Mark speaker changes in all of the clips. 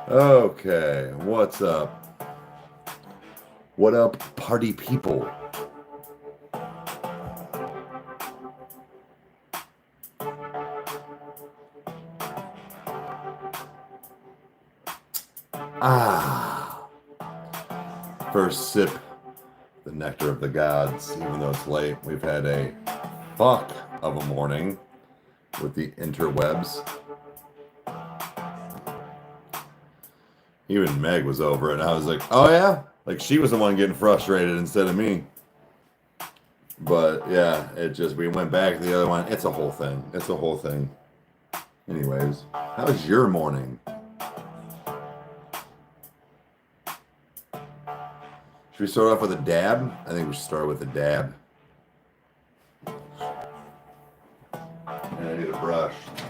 Speaker 1: Okay, what's up? What up, party people? First sip, the nectar of the gods, even though it's late. We've had a fuck of a morning with the interwebs. Even Meg was over it, and I was like, oh yeah? Like, she was the one getting frustrated instead of me. But, yeah, it just, we went back to the other one. It's a whole thing. It's a whole thing. Anyways, how was your morning? Should we start off with a dab? I think we should start with a dab. And I need a brush to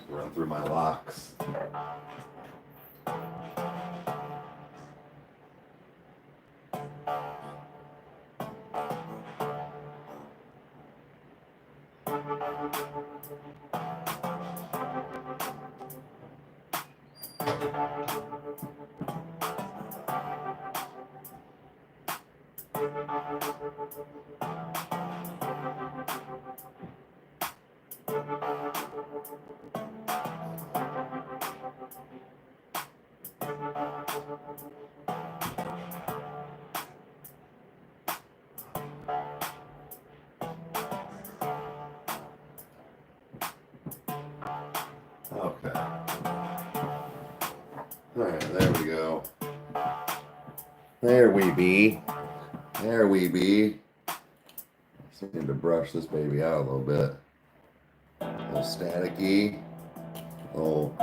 Speaker 1: run through my locks. Okay. All right, there we go. There we be. There we be. Just need to brush this baby out a little bit. A little staticky. Oh.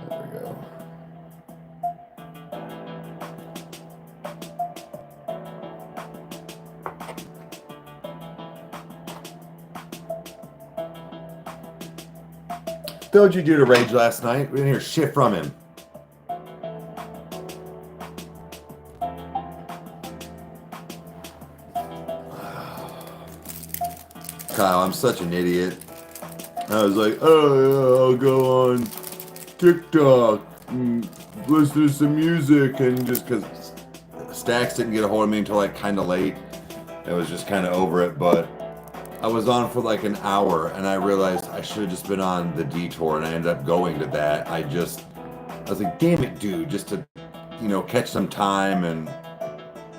Speaker 1: There we go. What'd you do to Rage last night? We didn't hear shit from him. Kyle, I'm such an idiot. I was like, oh yeah, I'll go on TikTok and listen to some music, and just because Stacks didn't get a hold of me until like kind of late, I was just kind of over it, but I was on for like an hour, and I realized I should have just been on the detour, and I ended up going to that. I was like, damn it, dude, just to, catch some time, and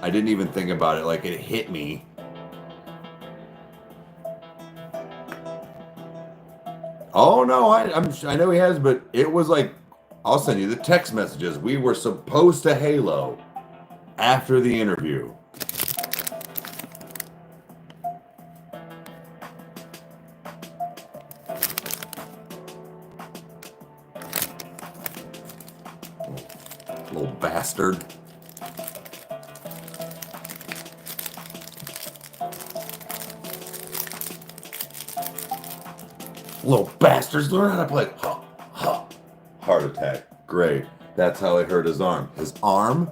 Speaker 1: I didn't even think about it. Like, it hit me. Oh, no, I know he has, but it was like, I'll send you the text messages. We were supposed to Halo after the interview. Little bastard. Little bastards, learn how to play. Heart attack. Great. That's how I hurt his arm. His arm?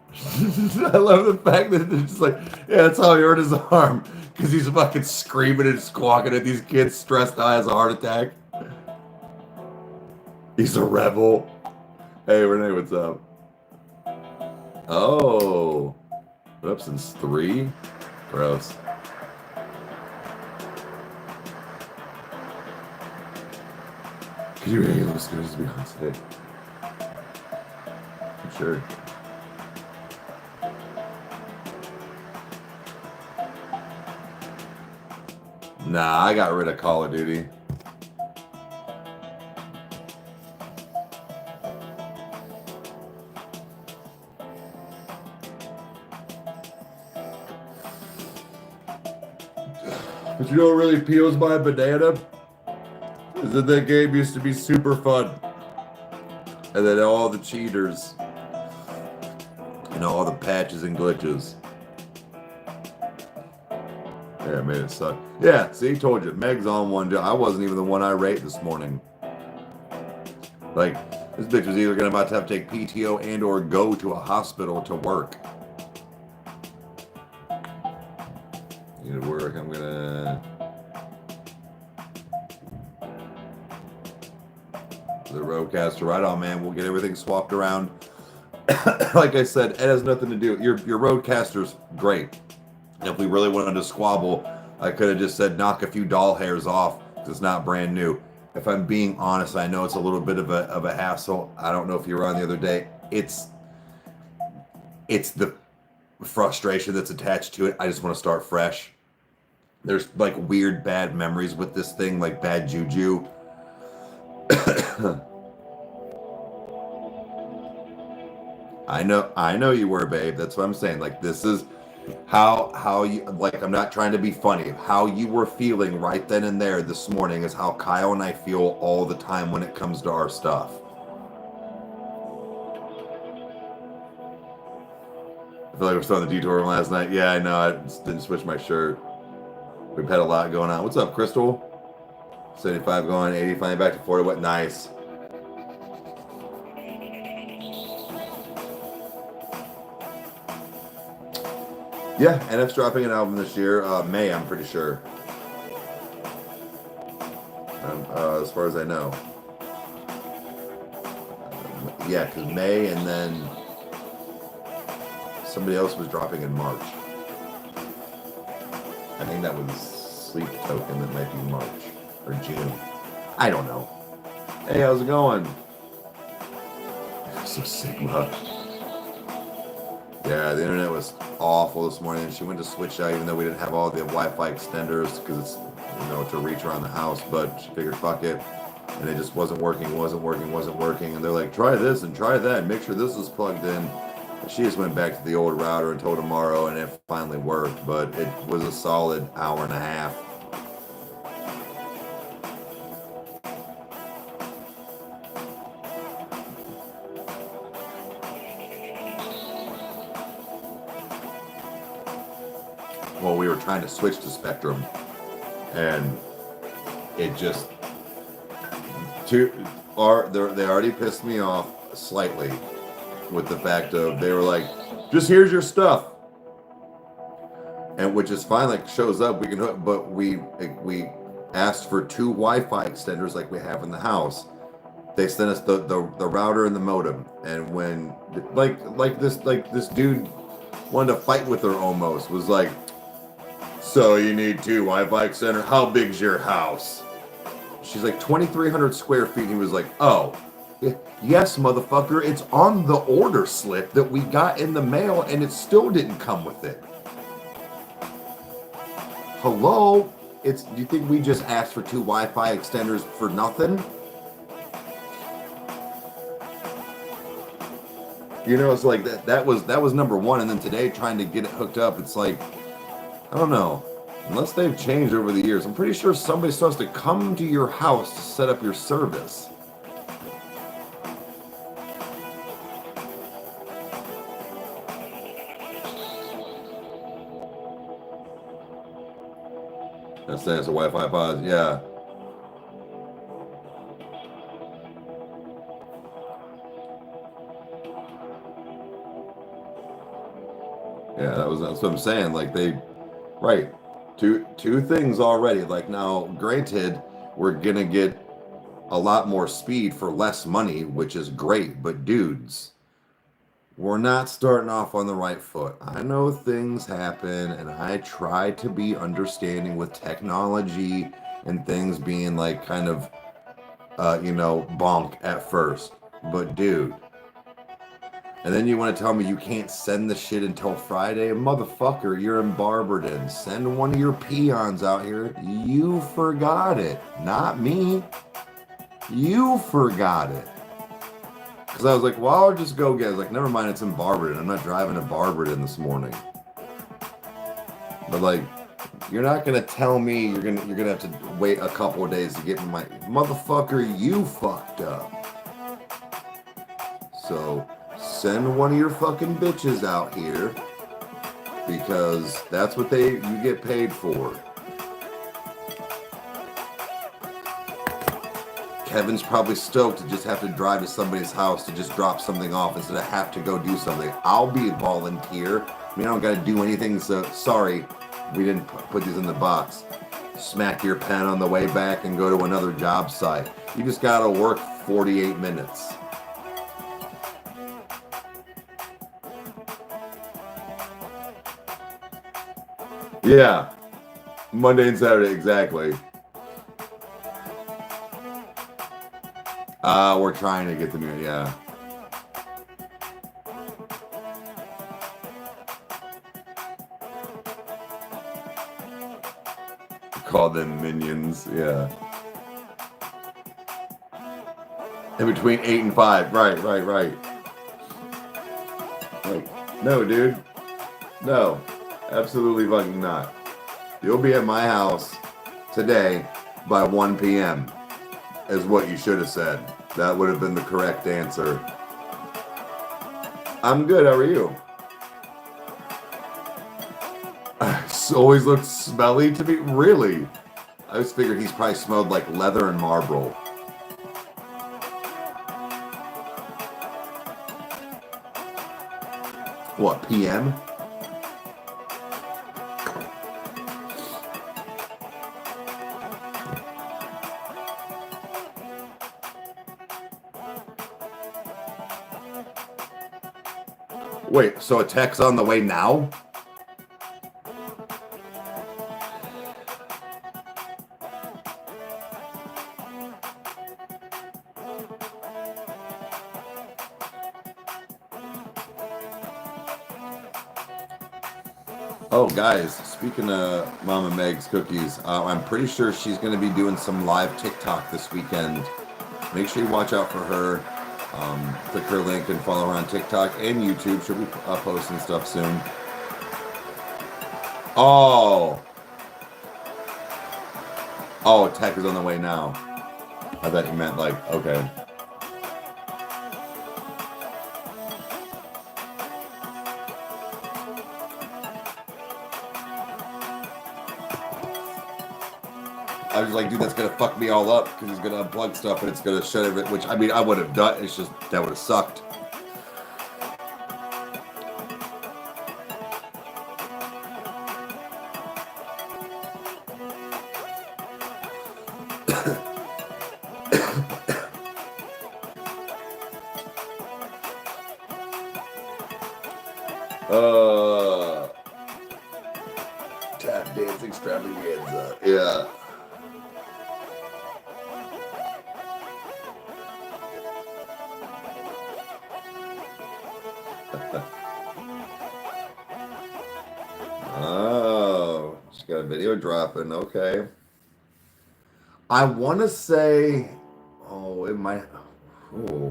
Speaker 1: I love the fact that it's just like, yeah, that's how he hurt his arm. Because he's fucking screaming and squawking at these kids stressed out, has a heart attack. He's a rebel. Hey, Renee, what's up? Oh. Been up since 3? Gross. Could you really as good as Beyonce? I'm sure. Nah, I got rid of Call of Duty. But you know what really peels my banana? Is that game used to be super fun. And then all the cheaters. All the patches and glitches. Yeah, it made it suck. Yeah, see, told you. Meg's on one. I wasn't even the one irate this morning. Like, this bitch was either about to have to take PTO and or go to a hospital to work. You know, work, I'm gonna... The Rodecaster, right on, man. We'll get everything swapped around. Like I said, it has nothing to do. Your Rodecaster's great. If we really wanted to squabble, I could have just said knock a few doll hairs off because it's not brand new. If I'm being honest, I know it's a little bit of a hassle. I don't know if you were on the other day. It's the frustration that's attached to it. I just want to start fresh. There's like weird bad memories with this thing, like bad juju. I know you were, babe. That's what I'm saying. Like, this is how you, like, I'm not trying to be funny. How you were feeling right then and there this morning is how Kyle and I feel all the time when it comes to our stuff. I feel like we're still on the detour from last night. Yeah, I know. I just didn't switch my shirt. We've had a lot going on. What's up, Crystal? 75 going, 80 finally back to 40. What? Nice. Yeah, NF's dropping an album this year. May, I'm pretty sure. As far as I know. Yeah, because May, and then somebody else was dropping in March. I think that was Sleep Token. That might be March or June. I don't know. Hey, how's it going? So Sigma. Yeah, the internet was awful this morning, and she went to switch out even though we didn't have all the Wi-Fi extenders because it's, to reach around the house, but she figured fuck it, and it just wasn't working, and they're like, try this and try that, make sure this is plugged in. And she just went back to the old router until tomorrow, and it finally worked, but it was a solid hour and a half. Well, we were trying to switch to Spectrum, and it just they already pissed me off slightly with the fact of they were like, just here's your stuff, and which is fine, like shows up, we can hook, but we asked for 2 Wi-Fi extenders like we have in the house. They sent us the router and the modem, and when like this dude wanted to fight with her almost, was like, so you need 2 Wi-Fi extenders? How big's your house? She's like 2,300 square feet. He was like, oh, yes, motherfucker. It's on the order slip that we got in the mail, and it still didn't come with it. Hello? Do you think we just asked for 2 Wi-Fi extenders for nothing? It's like that was number one, and then today trying to get it hooked up, it's like, I don't know. Unless they've changed over the years, I'm pretty sure somebody's supposed to come to your house to set up your service. That's a Wi-Fi pause, yeah. Yeah, that's what I'm saying. Like right. Two things already. Like, now, granted, we're gonna get a lot more speed for less money, which is great, but dudes, we're not starting off on the right foot. I know things happen, and I try to be understanding with technology and things being like kind of bonk at first. But dude, and then you want to tell me you can't send the shit until Friday? Motherfucker, you're in Barberton. Send one of your peons out here. You forgot it. Not me. You forgot it. Because I was like, well, I'll just go get it. I was like, never mind, it's in Barberton. I'm not driving to Barberton this morning. But like, you're not going to tell me you're gonna have to wait a couple of days to get my... Motherfucker, you fucked up. So send one of your fucking bitches out here, because that's what you get paid for. Kevin's probably stoked to just have to drive to somebody's house to just drop something off instead of have to go do something. I'll be a volunteer. I mean, I don't got to do anything, so sorry we didn't put these in the box. Smack your pen on the way back and go to another job site. You just got to work 48 minutes. Yeah. Monday and Saturday, exactly. We're trying to get them here, yeah. Call them minions, yeah. In between 8 and 5, right. Like, no, dude. No, absolutely fucking not. You'll be at my house today by 1 p.m. is what you should have said. That would have been the correct answer. I'm good, how are you? Always looked smelly to me? Really? I just figured he's probably smelled like leather and Marlboro. What, PM? Wait, so a text on the way now? Oh, guys, speaking of Mama Meg's cookies, I'm pretty sure she's going to be doing some live TikTok this weekend. Make sure you watch out for her. Click her link and follow her on TikTok and YouTube. She'll be posting stuff soon. Oh, tech is on the way now. I thought you meant like, okay. I was like, dude, that's gonna fuck me all up because he's gonna unplug stuff and it's gonna shut everything. Which I mean, I would have done. It's just that would have sucked. Tap dance extravaganza. Yeah. Oh, she got a video dropping. Okay. I want to say, oh, it might. Oh.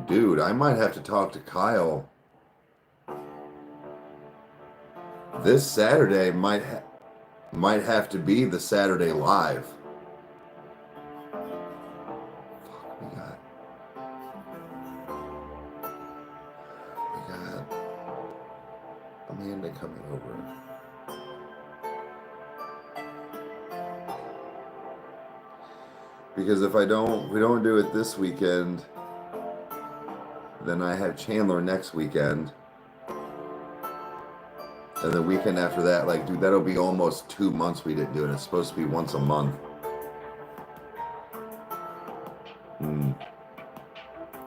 Speaker 1: Dude, I might have to talk to Kyle. This Saturday might have to be the Saturday live. Fuck, we got Amanda coming over. Because if we don't do it this weekend, then I have Chandler next weekend. And the weekend after that, like, dude, that'll be almost 2 months we didn't do it. It's supposed to be once a month.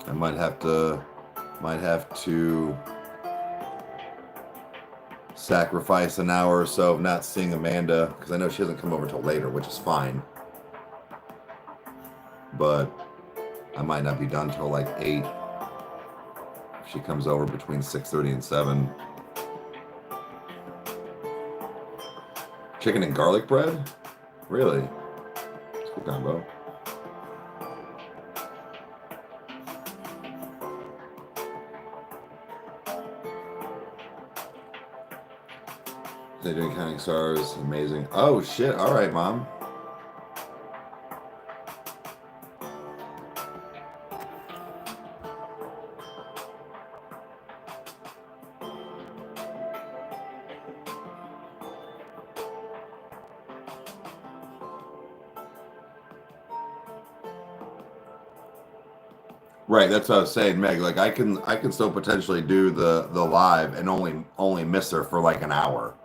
Speaker 1: I might have to sacrifice an hour or so of not seeing Amanda, because I know she doesn't come over till later, which is fine. But I might not be done till like 8. If she comes over between 6:30 and 7. Chicken and garlic bread? Really? It's a good combo. They're doing Counting Stars. Amazing. Oh, shit. All right, Mom. Right, that's what I was saying, Meg. Like I can still potentially do the live and only miss her for like an hour.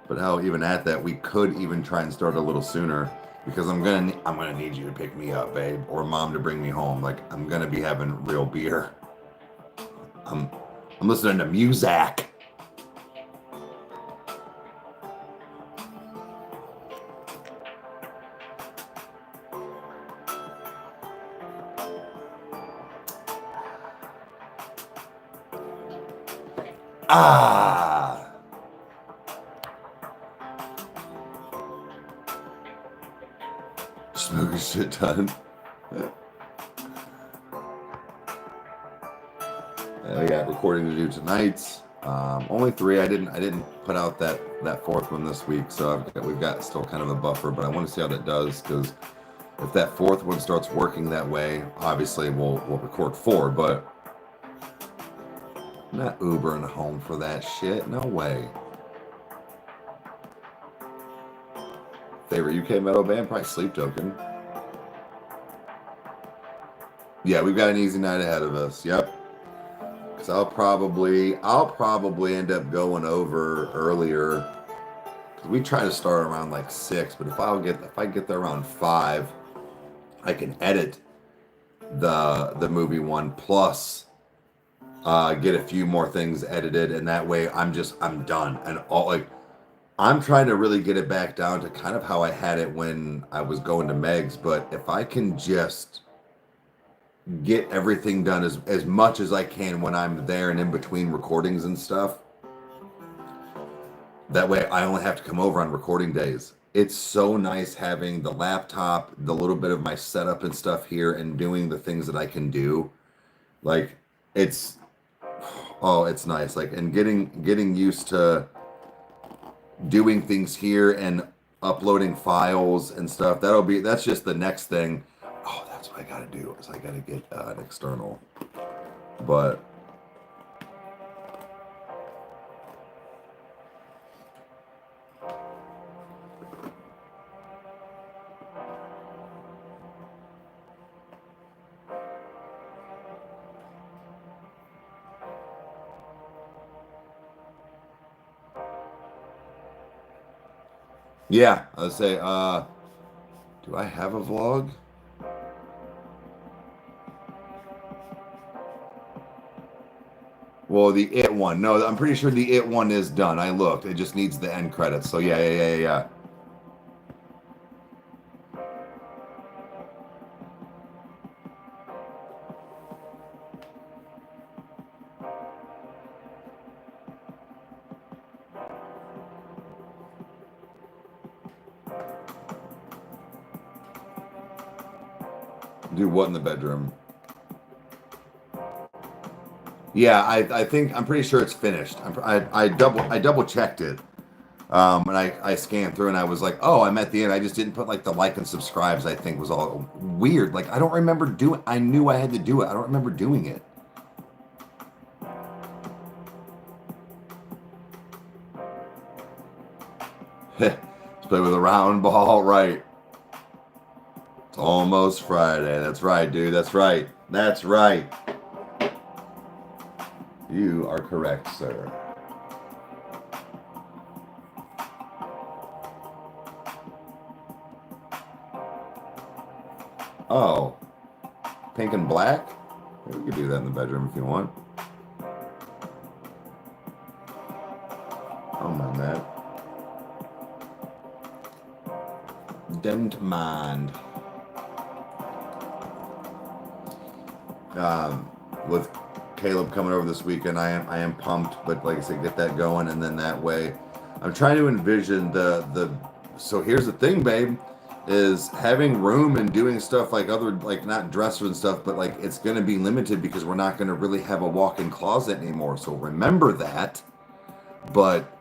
Speaker 1: But hell, even at that, we could even try and start a little sooner because I'm gonna need you to pick me up, babe, or mom to bring me home. Like I'm gonna be having real beer. I'm I'm listening to music. Ah, smoke a shit ton. And we got recording to do tonight. Only three. I didn't put out that fourth one this week, so we've got still kind of a buffer. But I want to see how that does because if that fourth one starts working that way, obviously we'll record four. But I'm not Ubering home for that shit. No way. Favorite UK metal band? Probably Sleep Token. Yeah, we've got an easy night ahead of us. Yep. So I'll probably end up going over earlier. We try to start around like 6, but if I get there around 5, I can edit the movie one plus get a few more things edited, and that way I'm done. And all like I'm trying to really get it back down to kind of how I had it when I was going to Meg's, but if I can just get everything done as much as I can when I'm there and in between recordings and stuff, that way I only have to come over on recording days. It's so nice having the laptop, the little bit of my setup and stuff here, and doing the things that I can do. Like it's oh, it's nice. Like and getting used to doing things here and uploading files and stuff. That's just the next thing. Oh, that's what I gotta do. Is I gotta get an external. But yeah, I'll say, do I have a vlog? Well, the It one. No, I'm pretty sure the It one is done. I looked. It just needs the end credits. So yeah. Do what in the bedroom? Yeah, I'm pretty sure it's finished. I double checked it. And I scanned through and I was like, oh, I'm at the end. I just didn't put like the like and subscribes. I think was all weird. Like I don't remember doing. I knew I had to do it. I don't remember doing it. Let's play with a round ball, right? It's almost Friday. That's right, dude. That's right. That's right. You are correct, sir. Oh, pink and black? We could do that in the bedroom if you want. I don't mind that. Don't mind. With Caleb coming over this weekend, I am pumped, but like I said, get that going, and then that way, I'm trying to envision the. So here's the thing, babe, is having room and doing stuff like other like not dressers and stuff, but like it's gonna be limited because we're not gonna really have a walk-in closet anymore. So remember that, but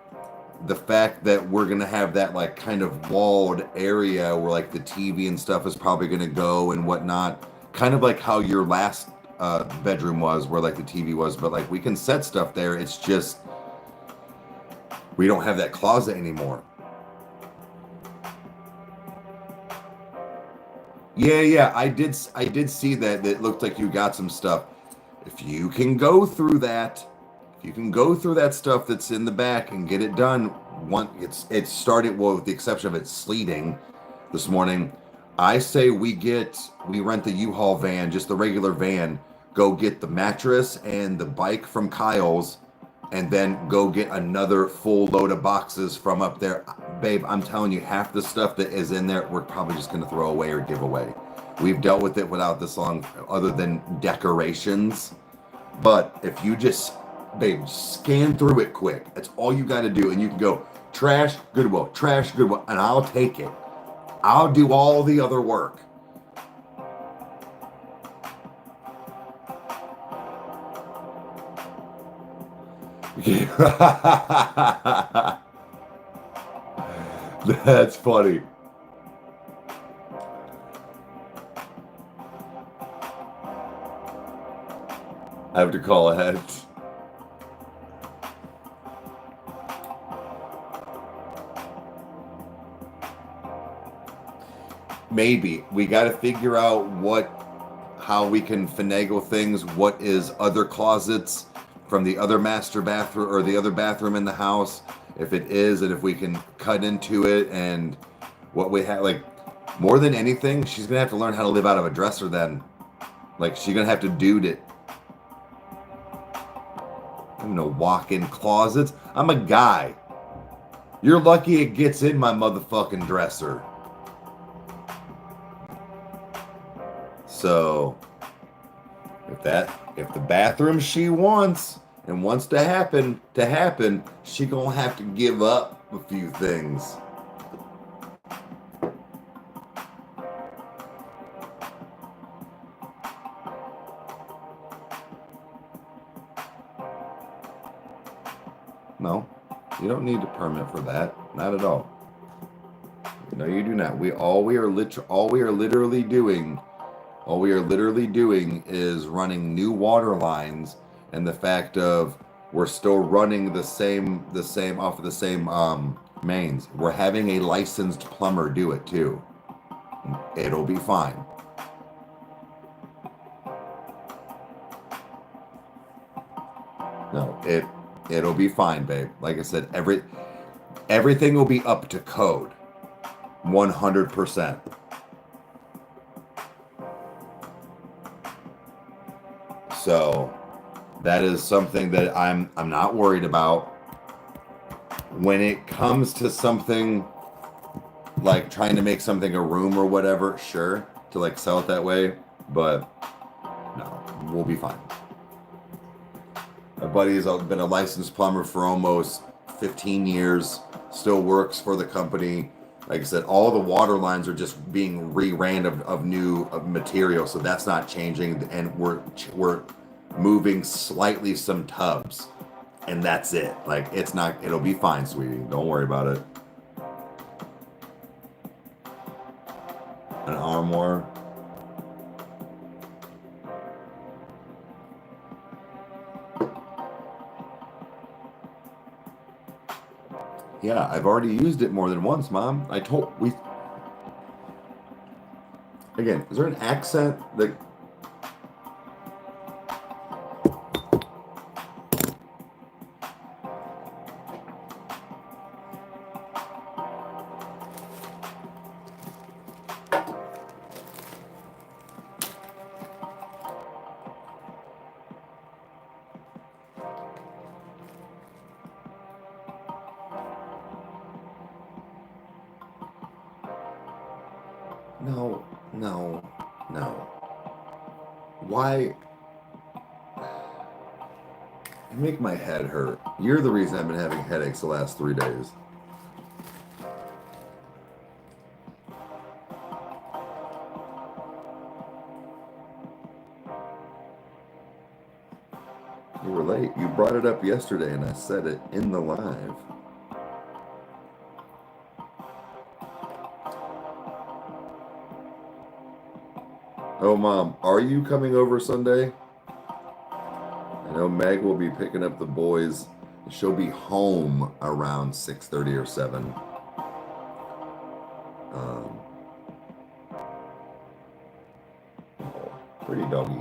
Speaker 1: the fact that we're gonna have that like kind of walled area where like the TV and stuff is probably gonna go and whatnot, kind of like how your last bedroom was, where like the TV was, but like we can set stuff there. It's just we don't have that closet anymore. Yeah. I did see that. It looked like you got some stuff. If you can go through that, if you can go through that stuff that's in the back and get it done, it started, well, with the exception of it sleeting this morning. I say we rent the U-Haul van, just the regular van, go get the mattress and the bike from Kyle's, and then go get another full load of boxes from up there. Babe, I'm telling you, half the stuff that is in there, we're probably just going to throw away or give away. We've dealt with it without this long, other than decorations. But if you just, babe, scan through it quick. That's all you got to do. And you can go, trash, Goodwill, and I'll take it. I'll do all the other work. That's funny. I have to call ahead. Maybe. We got to figure out how we can finagle things. What is other closets from the other master bathroom or the other bathroom in the house, if it is, and if we can cut into it, and what we have. Like, more than anything, she's gonna have to learn how to live out of a dresser then. Like, she's gonna have to dude it. I'm no walk-in closets. I'm a guy. You're lucky it gets in my motherfucking dresser. So, if the bathroom she wants and wants to happen, she gonna have to give up a few things. No, you don't need a permit for that. Not at all. No, you do not. All we are literally doing is running new water lines, and the fact of we're still running the same off of the same mains. We're having a licensed plumber do it too. It'll be fine. No, it'll be fine, babe. Like I said, everything will be up to code. 100%. So that is something that I'm not worried about. When it comes to something like trying to make something a room or whatever, sure, to like sell it that way, but no, we'll be fine. My buddy has been a licensed plumber for almost 15 years, still works for the company. Like I said, all the water lines are just being re-ran of new material, so that's not changing, and we're moving slightly some tubs, and that's it. Like, it'll be fine, sweetie. Don't worry about it. An armoire. Yeah, I've already used it more than once, Mom. Again, is there an accent that... No. Why? You make my head hurt. You're the reason I've been having headaches the last 3 days. You were late. You brought it up yesterday, and I said it in the live. Oh, Mom, are you coming over Sunday? I know Meg will be picking up the boys. She'll be home around 6:30 or 7. Pretty doggy.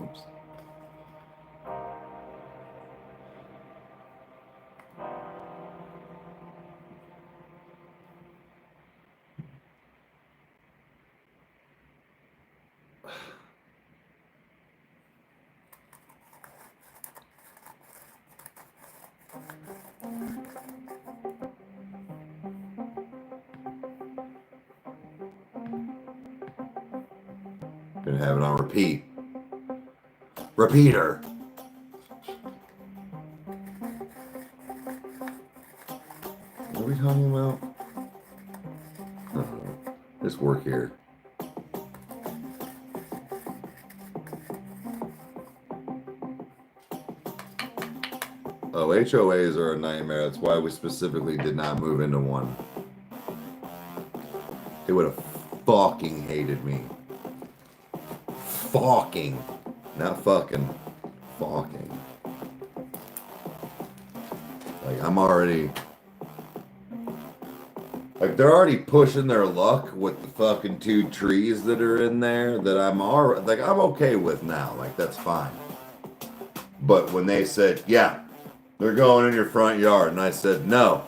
Speaker 1: Oops. Gonna have it on repeat. Repeater. What are we talking about? This work here. Oh, HOAs are a nightmare. That's why we specifically did not move into one. They would have fucking hated me. Fucking. Not fucking. Fucking. Like, I'm already... Like, they're already pushing their luck with the fucking 2 trees that are in there that I'm already... Like, I'm okay with now. Like, that's fine. But when they said, yeah, they're going in your front yard, and I said, no.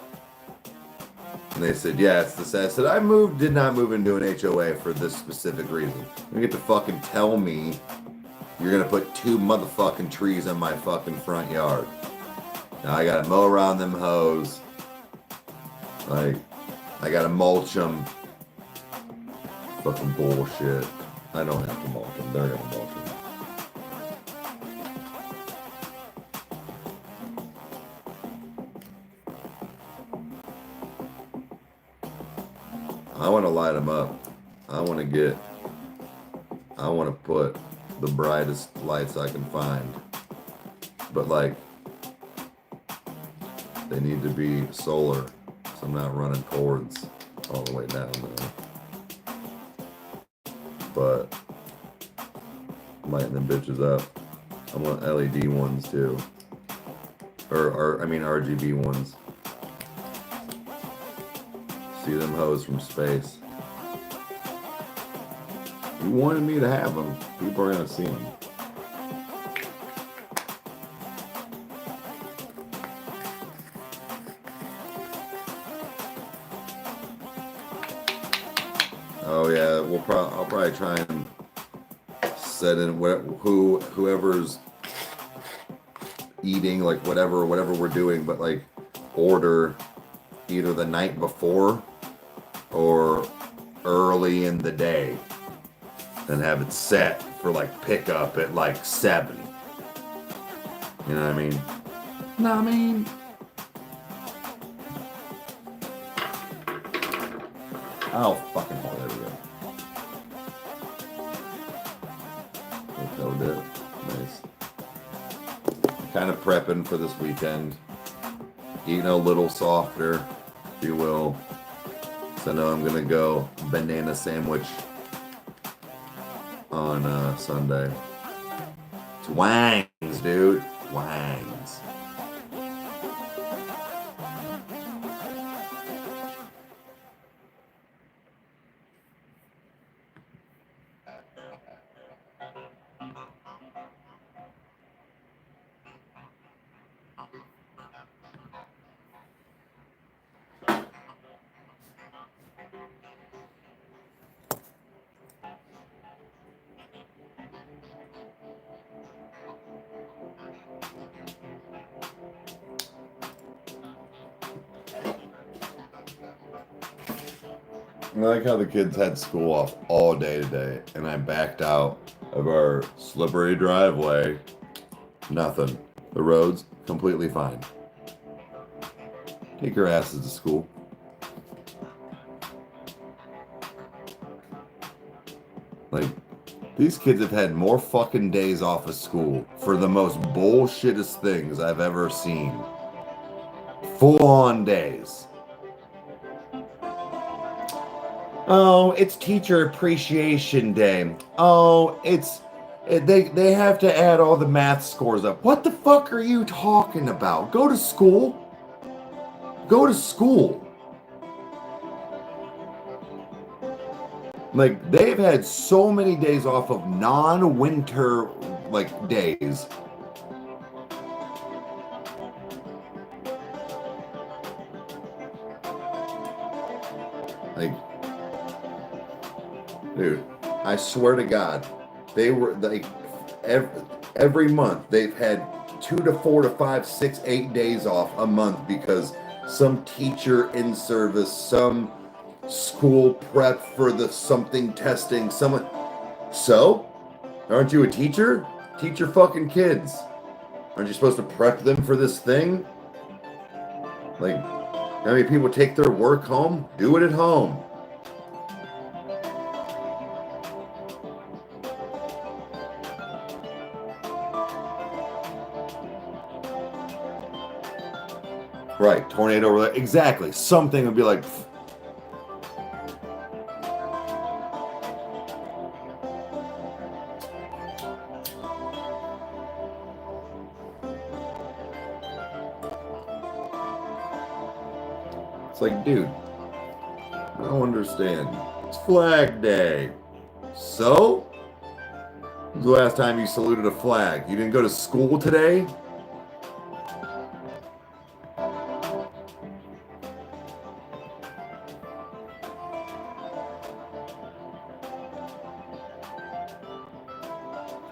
Speaker 1: And they said, yeah, it's the same. I said, did not move into an HOA for this specific reason. You get to fucking tell me you're going to put 2 motherfucking trees in my fucking front yard. Now I got to mow around them hoes. Like, I got to mulch them. Fucking bullshit. I don't have to mulch them. They're going to mulch them. I want to light them up. I want to put the brightest lights I can find. But like, they need to be solar, so I'm not running cords all the way down there. But lighting them bitches up. I want LED ones too. Or I mean RGB ones. See them hoes from space. You wanted me to have them. People are gonna see them. Oh yeah, I'll probably try and set in whoever's eating, like whatever we're doing, but like order either the night before or early in the day, and have it set for like pickup at like 7. You know what I mean? No, I mean. Oh, fucking hell, there we go. That it. Nice. Kind of prepping for this weekend. Eating a little softer, if you will. So I know I'm gonna go banana sandwich on Sunday. Twangs, dude. Twangs. I like how the kids had school off all day today, and I backed out of our slippery driveway. Nothing. The road's completely fine. Take your asses to school. Like, these kids have had more fucking days off of school for the most bullshittest things I've ever seen. Full-on days. Oh, it's Teacher Appreciation Day. Oh, they have to add all the math scores up. What the fuck are you talking about? Go to school. Go to school. Like, they've had so many days off of non-winter, like, days. Like, dude, I swear to God, they were, like, every month they've had 2 to 4 to 5, 6, 8 days off a month because some teacher in service, some school prep for the something testing, someone. So, aren't you a teacher? Teach your fucking kids. Aren't you supposed to prep them for this thing? Like, how many people take their work home? Do it at home. Right, tornado over there. Exactly. Something would be like, it's like, dude, I don't understand. It's Flag Day. So? When's the last time you saluted a flag? You didn't go to school today?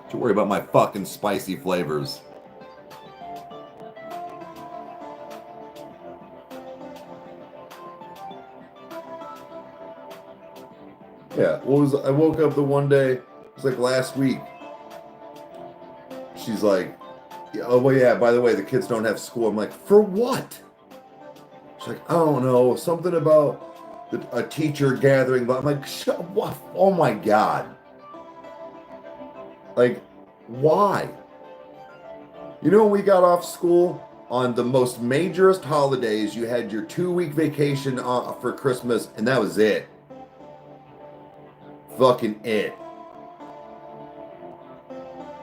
Speaker 1: Don't worry about my fucking spicy flavors. Yeah, I woke up the one day, it was like last week. She's like, oh, well, yeah, by the way, the kids don't have school. I'm like, for what? She's like, I don't know, something about a teacher gathering. But I'm like, what? Oh my God. Like, why? You know, when we got off school on the most majorest holidays, you had your 2-week vacation for Christmas, and that was it. Fucking it.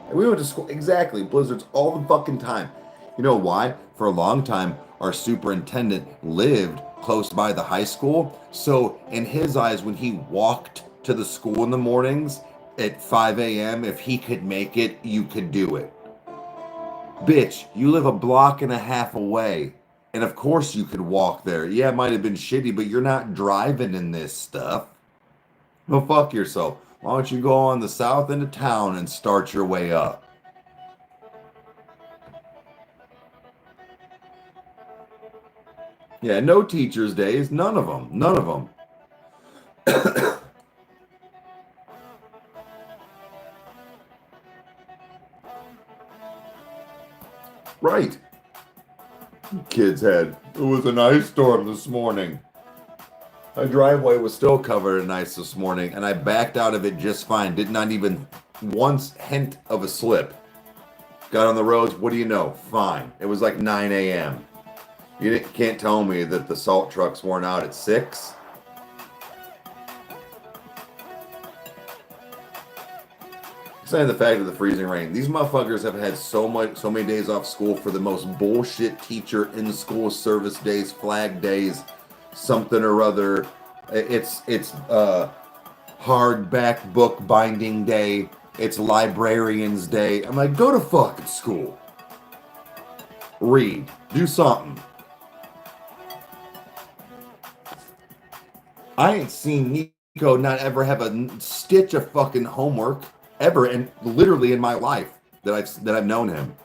Speaker 1: And we went to school, exactly, blizzards all the fucking time. You know why? For a long time, our superintendent lived close by the high school. So in his eyes, when he walked to the school in the mornings at 5 a.m., if he could make it, you could do it. Bitch, you live a block and a half away. And of course you could walk there. Yeah, it might have been shitty, but you're not driving in this stuff. No, fuck yourself. Why don't you go on the south end of town and start your way up? Yeah, no teachers' days. None of them. None of them. Right. Kids had, it was an ice storm this morning. My driveway was still covered in ice this morning, and I backed out of it just fine. Did not even once hint of a slip. Got on the roads, what do you know? Fine. It was like 9 a.m. You can't tell me that the salt trucks weren't out at 6. Besides the fact of the freezing rain, these motherfuckers have had so many days off school for the most bullshit teacher in school service days, flag days, something or other. It's hardback book binding day. It's librarian's day. I'm like, go to fucking school. Read. Do something. I ain't seen Nico not ever have a stitch of fucking homework ever, and literally in my life that I've known him.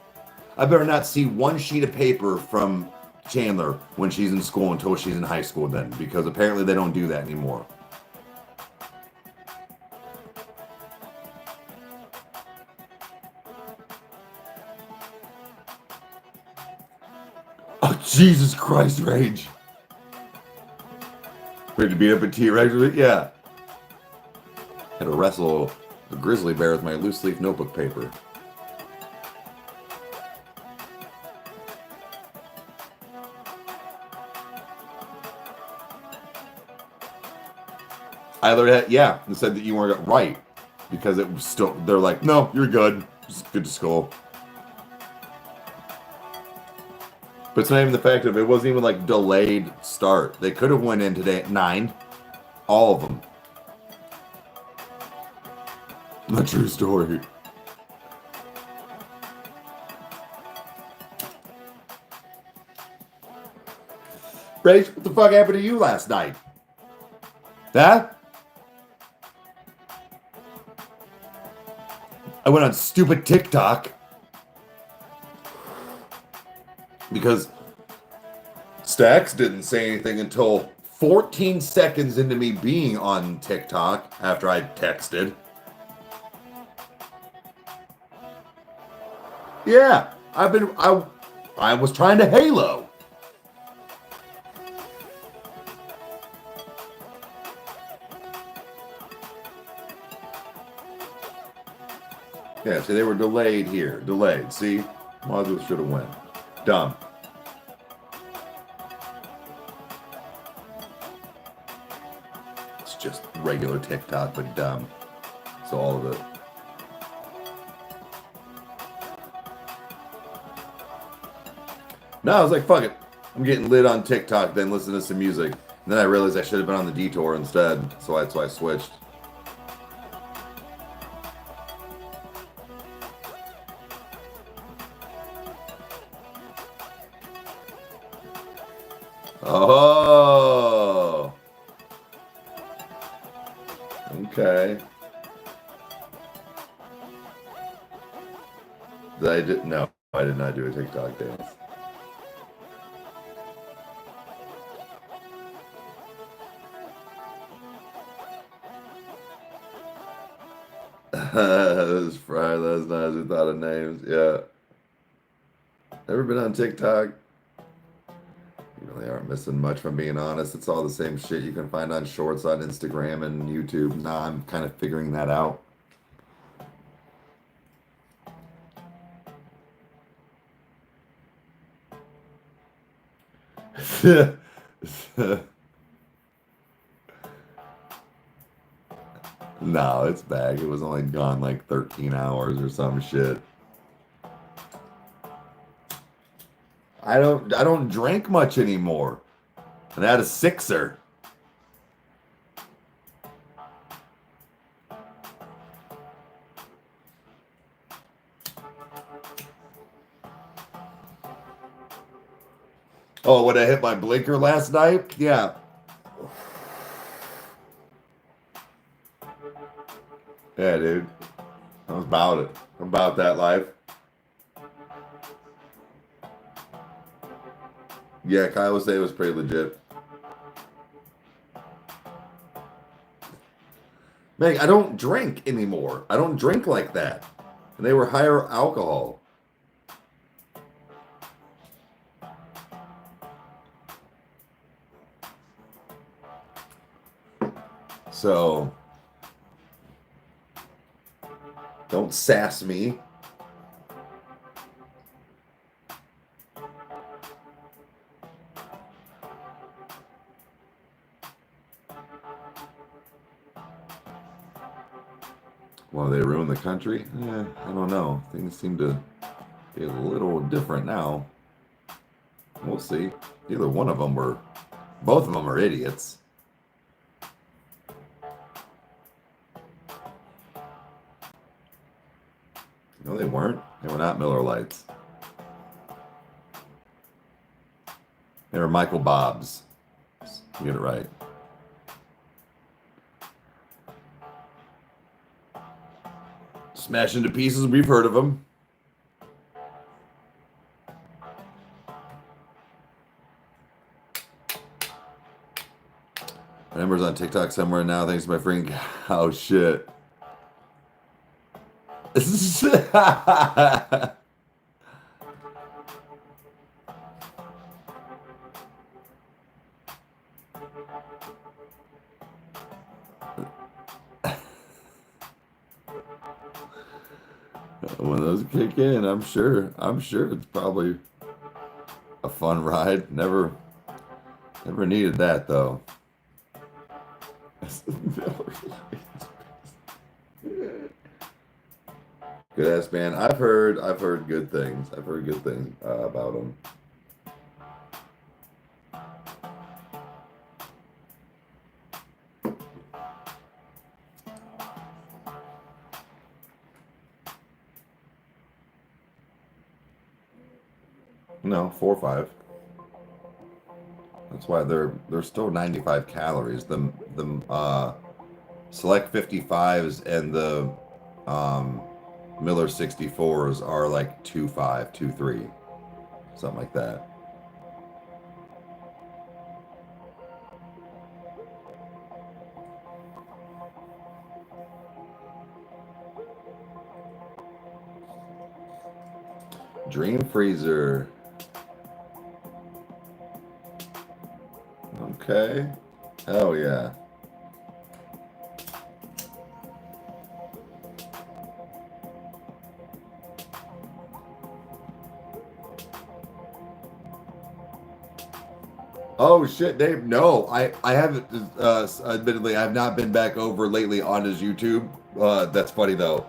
Speaker 1: I better not see one sheet of paper from Chandler when she's in school until she's in high school then, because apparently they don't do that anymore. Oh, Jesus Christ, Rage. Ready to beat up a T-Rex? Yeah. Had to wrestle A grizzly bear with my loose leaf notebook paper. I learned that, yeah, and said that you weren't right because it was still. They're like, no, you're good. Just good to school. But it's not even the fact of it wasn't even like delayed start. They could have went in today at 9. All of them. Not true story. Rach, what the fuck happened to you last night? Huh? I went on stupid TikTok because Stacks didn't say anything until 14 seconds into me being on TikTok after I texted. Yeah, I was trying to Halo. Yeah, see, they were delayed here. Delayed. See? Modules should have went. Dumb. It's just regular TikTok, but dumb. It's all of it. No, I was like, fuck it. I'm getting lit on TikTok, then listen to some music. And then I realized I should have been on the detour instead. So that's why I switched. Oh. Okay. No, I did not do a TikTok dance. That was Friday last night as we thought of names. Yeah. Ever been on TikTok? You really aren't missing much, from being honest. It's all the same shit you can find on Shorts on Instagram and YouTube. Nah, I'm kind of figuring that out. No, it's back. It was only gone like 13 hours or some shit. I don't drink much anymore. And I had a 6er. Oh, when I hit my blinker last night? Yeah. Yeah, dude. I'm about it. I'm about that life. Yeah, Kyle would say it was pretty legit. Meg, I don't drink anymore. I don't drink like that. And they were higher alcohol. So, don't sass me. Well, they ruined the country? Yeah, I don't know. Things seem to be a little different now. We'll see. Either one of them were, both of them are idiots. No, they weren't. They were not Miller Lights. They were Michael Bob's. You get it right. Smash into Pieces, we've heard of them. My number's on TikTok somewhere now, thanks to my friend. Oh, shit. When those kick in, I'm sure it's probably a fun ride. Never needed that though. Good ass band. I've heard good things. I've heard good things about them. No, 4 or 5. That's why they're still 95 calories. The Select 55s and the Miller 64s are like 2.5, 2.3, something like that. Dream Freezer. Okay. Hell yeah. Oh shit, Dave. No, I haven't. Admittedly, I've not been back over lately on his YouTube. That's funny though.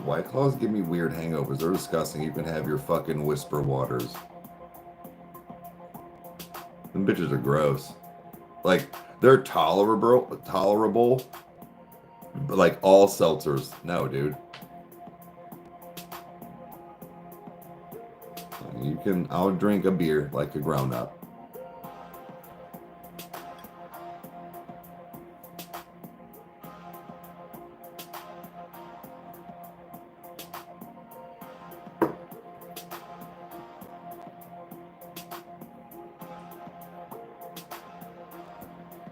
Speaker 1: White Claws give me weird hangovers. They're disgusting. You can have your fucking whisper waters. Them bitches are gross. Like they're tolerable. But like all seltzers, no, dude. I'll drink a beer like a grown up.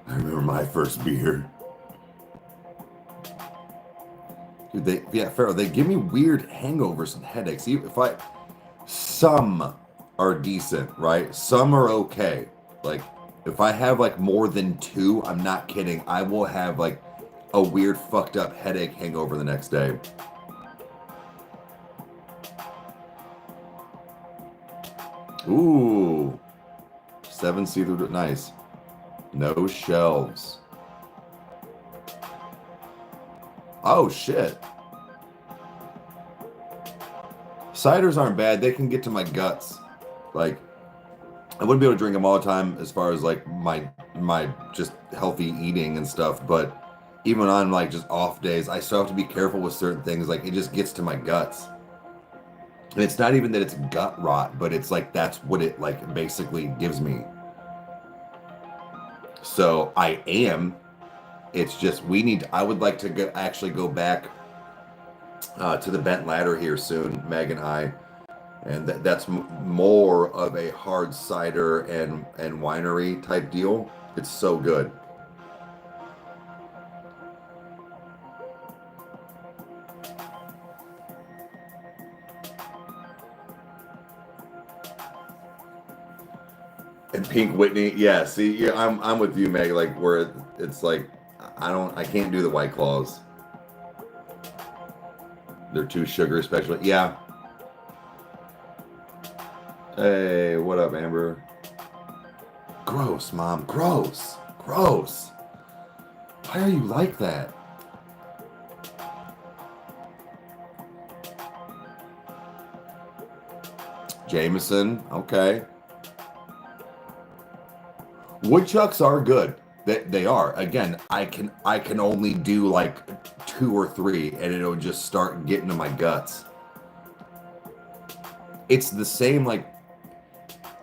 Speaker 1: I remember my first beer. Dude, Pharaoh, they give me weird hangovers and headaches. Some are decent, right? Some are okay. Like, if I have like more than 2, I'm not kidding, I will have like a weird fucked up headache hangover the next day. Ooh. 7 see-through, nice. No shelves. Oh shit. Ciders aren't bad. They can get to my guts. Like, I wouldn't be able to drink them all the time as far as like my just healthy eating and stuff, but even on like just off days, I still have to be careful with certain things. Like, it just gets to my guts. And it's not even that it's gut rot, but it's like that's what it like basically gives me. So it's just I would like to actually go back to the bent ladder here soon, Meg and I, and that's more of a hard cider and winery type deal. It's so good. And Pink Whitney, yeah. See, yeah, I'm with you, Meg. Like where it's like I can't do the White Claws. They're too sugar, especially. Yeah. Hey, what up, Amber? Gross, Mom. Gross. Gross. Why are you like that? Jameson, okay. Woodchucks are good. They are. Again, I can only do like 2 or 3, and it'll just start getting to my guts. It's the same like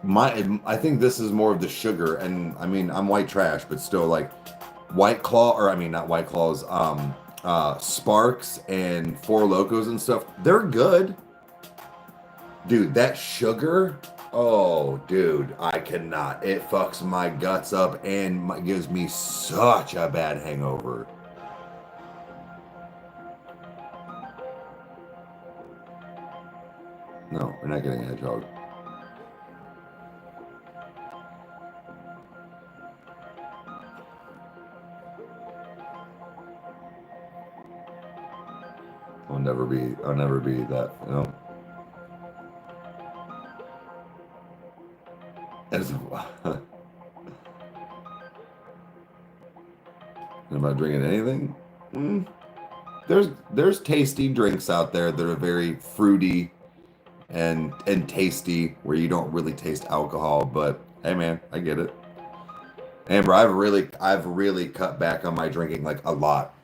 Speaker 1: I think this is more of the sugar, and I mean I'm white trash, but still like White Claw, or I mean not White Claws, Sparks and Four Locos and stuff. They're good, dude. That sugar. Oh, dude, I cannot. It fucks my guts up and gives me such a bad hangover. No, we're not getting a hedgehog. never be that, you know. Am I drinking anything? There's tasty drinks out there that are very fruity and tasty, where you don't really taste alcohol. But hey, man, I get it. Amber, I've really cut back on my drinking like a lot.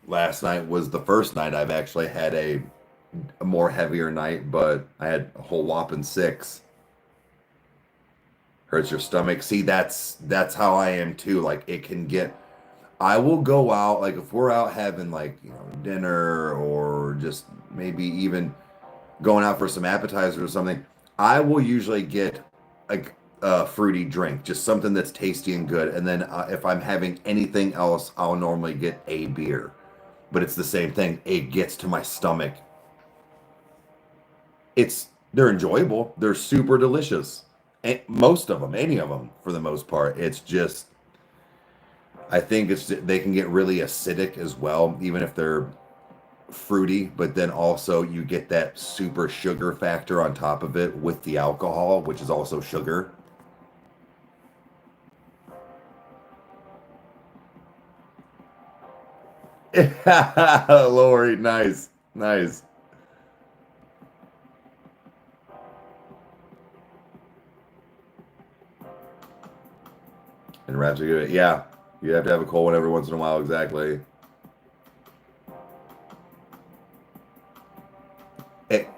Speaker 1: Last night was the first night I've actually had a more heavier night, but I had a whole whopping 6. Hurts your stomach. See, that's how I am too. Like, it can get. I will go out, like if we're out having like, you know, dinner or just maybe even going out for some appetizers or something. I will usually get like a fruity drink, just something that's tasty and good. And then if I'm having anything else, I'll normally get a beer. But it's the same thing. It gets to my stomach. They're enjoyable. They're super delicious. And most of them, any of them, for the most part. It's just, I think they can get really acidic as well, even if they're fruity. But then also you get that super sugar factor on top of it with the alcohol, which is also sugar. Lori, nice. And wraps are good. Yeah, you have to have a cold one every once in a while. Exactly.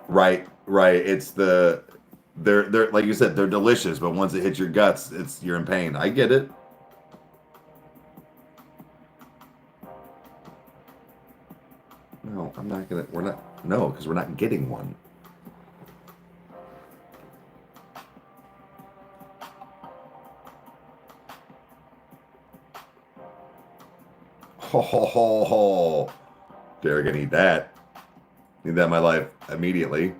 Speaker 1: Right. It's they're like you said, they're delicious, but once it hits your guts, you're in pain. I get it. No, I'm not gonna. We're not. No, because we're not getting one. Ho. Derek, I need that. Need that in my life immediately.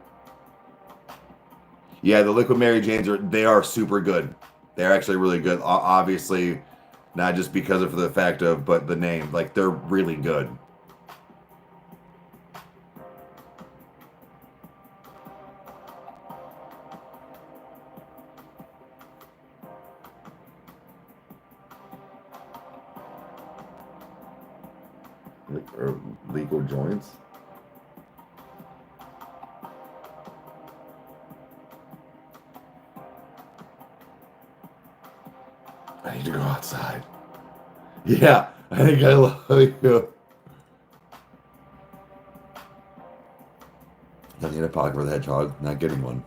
Speaker 1: Yeah, the Liquid Mary Janes are super good. They're actually really good. Obviously, not just because of the fact of, but the name. Like, they're really good. Or legal joints. I need to go outside. Yeah, I think I love you. Nothing in a pocket for the hedgehog. Not getting one.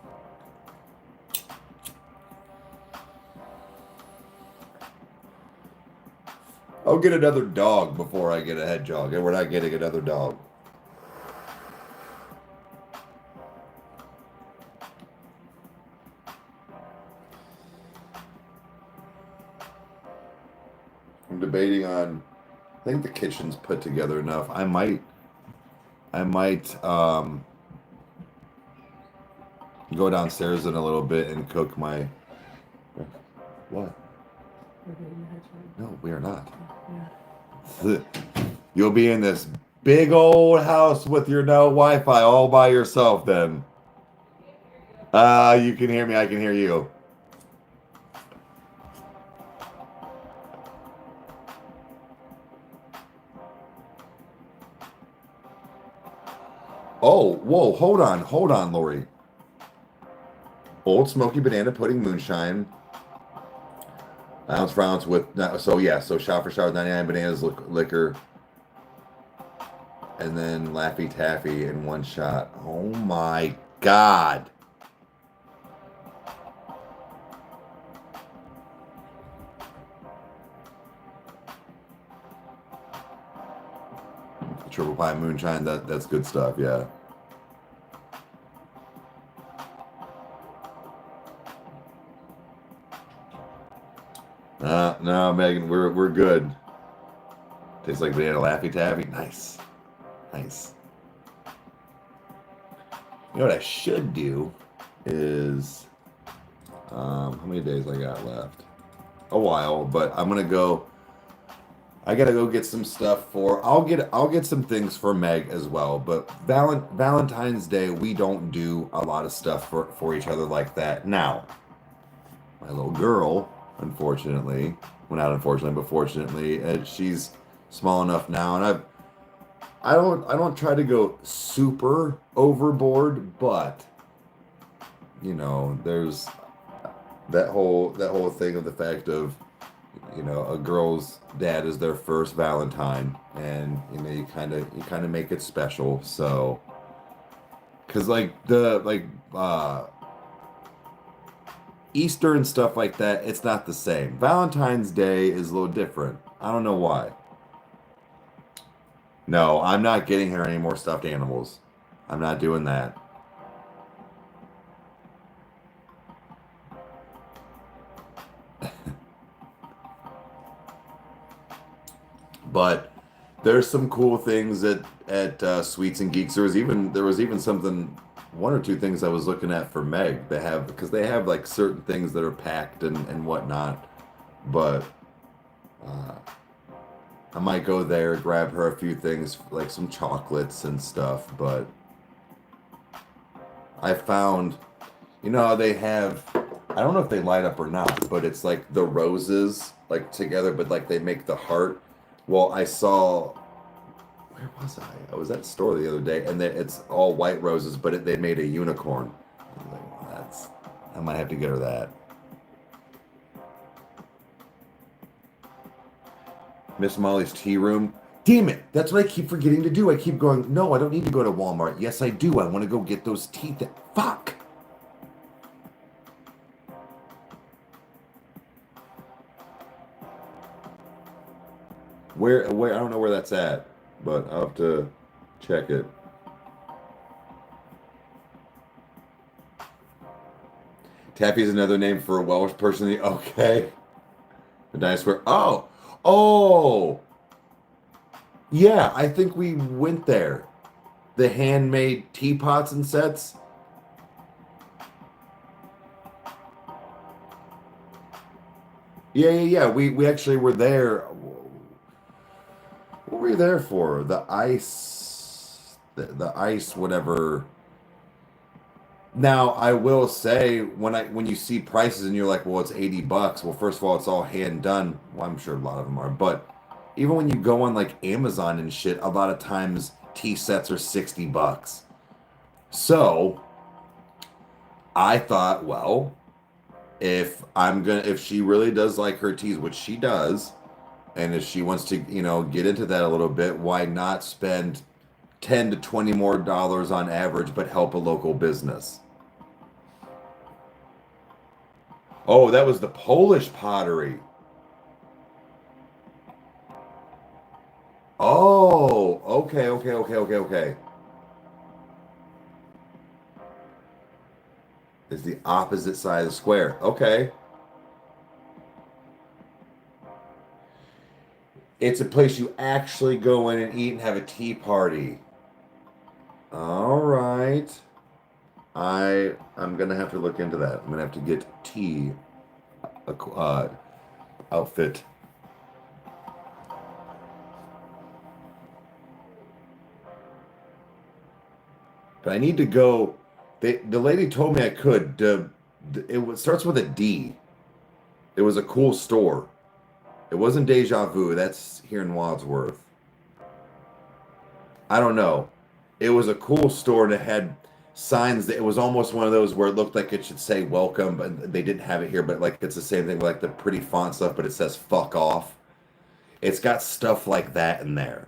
Speaker 1: I'll get another dog before I get a hedgehog, and we're not getting another dog. I'm debating on. I think the kitchen's put together enough. I might go downstairs in a little bit and cook my. What? No, we are not. Yeah. You'll be in this big old house with your no Wi-Fi all by yourself then. You can hear me, I can hear you. Oh, whoa, hold on, Lori. Old Smoky Banana Pudding Moonshine. Ounce for ounce with, so shot for shot with 99 bananas liquor. And then Laffy Taffy in one shot. Oh my God. Triple pie moonshine, that's good stuff, yeah. No, Megan, we're good. Tastes like banana Laffy Taffy. Nice. You know what I should do is, how many days I got left? A while, but I'm gonna go. I gotta go get some stuff for. I'll get some things for Meg as well. But Valentine's Day, we don't do a lot of stuff for each other like that. Now, my little girl, unfortunately, well, not unfortunately, but fortunately, she's small enough now, and I don't try to go super overboard, but you know, there's that whole thing of the fact of, you know, a girl's dad is their first Valentine, and you know, you kind of make it special. So, because Easter and stuff like that, it's not the same. Valentine's Day is a little different. I don't know why. No, I'm not getting her any more stuffed animals. I'm not doing that. But there's some cool things at Sweets and Geeks. There was even something, one or two things I was looking at for Meg. They have, because they have like certain things that are packed and whatnot. But uh, I might go there, grab her a few things like some chocolates and stuff. But I found, you know how they have, I don't know if they light up or not, but it's like the roses like together, but like they make the heart. Well, I saw, where was I? I was at a store the other day, and it's all white roses, but they made a unicorn. I was like, well, I might have to get her that. Miss Molly's tea room. Damn it! That's what I keep forgetting to do. I keep going, no, I don't need to go to Walmart. Yes, I do. I want to go get those teeth. Fuck! Where, I don't know where that's at, but I'll have to check it. Taffy's another name for a Welsh person. Okay. The dinosaur. Oh! Oh! Yeah, I think we went there. The handmade teapots and sets. Yeah. We actually were there. What were we there for? The ice, the ice, whatever. Now I will say when you see prices and you're like, well, it's $80. Well, first of all, it's all hand done. Well, I'm sure a lot of them are, but even when you go on like Amazon and shit, a lot of times tea sets are $60. So I thought, well, if she really does like her teas, which she does, and if she wants to, you know, get into that a little bit, why not spend 10 to 20 more dollars on average, but help a local business? Oh, that was the Polish pottery. Oh, okay. It's the opposite side of the square. Okay. It's a place you actually go in and eat and have a tea party. All right. I'm gonna have to look into that. I'm gonna have to get tea outfit. But I need to go. The lady told me I could. Starts with a D. It was a cool store. It wasn't Deja Vu. That's here in Wadsworth. I don't know. It was a cool store that had signs that it was almost one of those where it looked like it should say welcome, but they didn't have it here. But like it's the same thing, like the pretty font stuff, but it says fuck off. It's got stuff like that in there.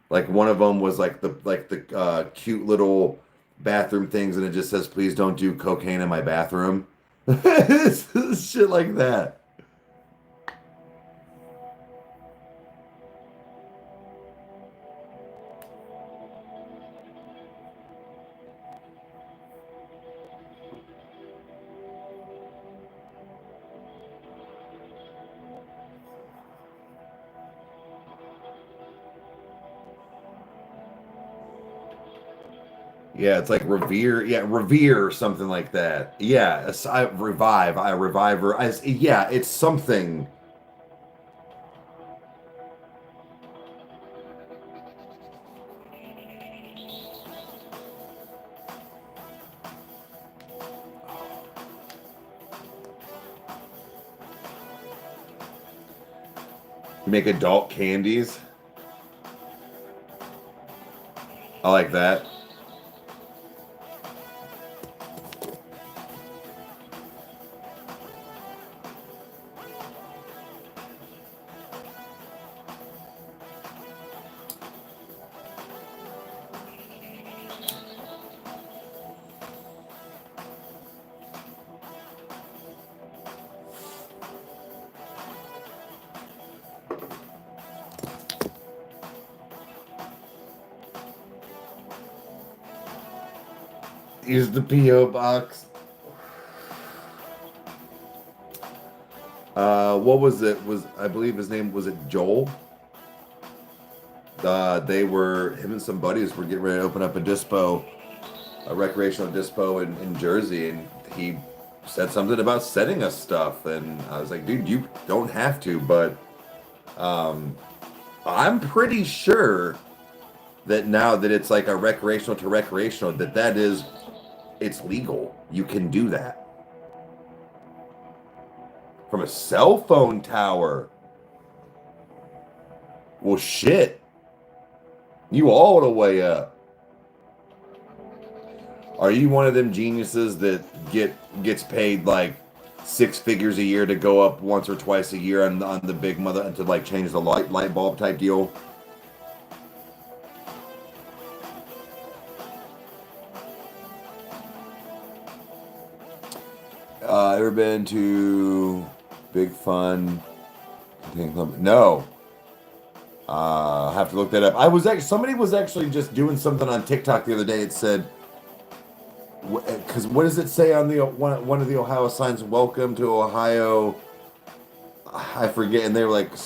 Speaker 1: Like one of them was like the cute little bathroom things, and it just says please don't do cocaine in my bathroom. Shit like that. Yeah, it's like revere. Yeah, revere or something like that. Yeah, revive. I revive her. Yeah, it's something. You make adult candies. I like that. Use the P.O. box. What was it? I believe his name was it Joel? Him and some buddies were getting ready to open up a recreational dispo in Jersey, and he said something about sending us stuff, and I was like, dude, you don't have to, but I'm pretty sure that now that it's like a recreational to recreational, it's legal. You can do that. From a cell phone tower. Well, shit. You all the way up. Are you one of them geniuses that gets paid like 6 figures a year to go up once or twice a year on the big mother and to like change the light bulb type deal? Ever been to Big Fun? No. I have to look that up. Somebody was actually just doing something on TikTok the other day. It said, because what does it say on the one of the Ohio signs? Welcome to Ohio. I forget, and they were like,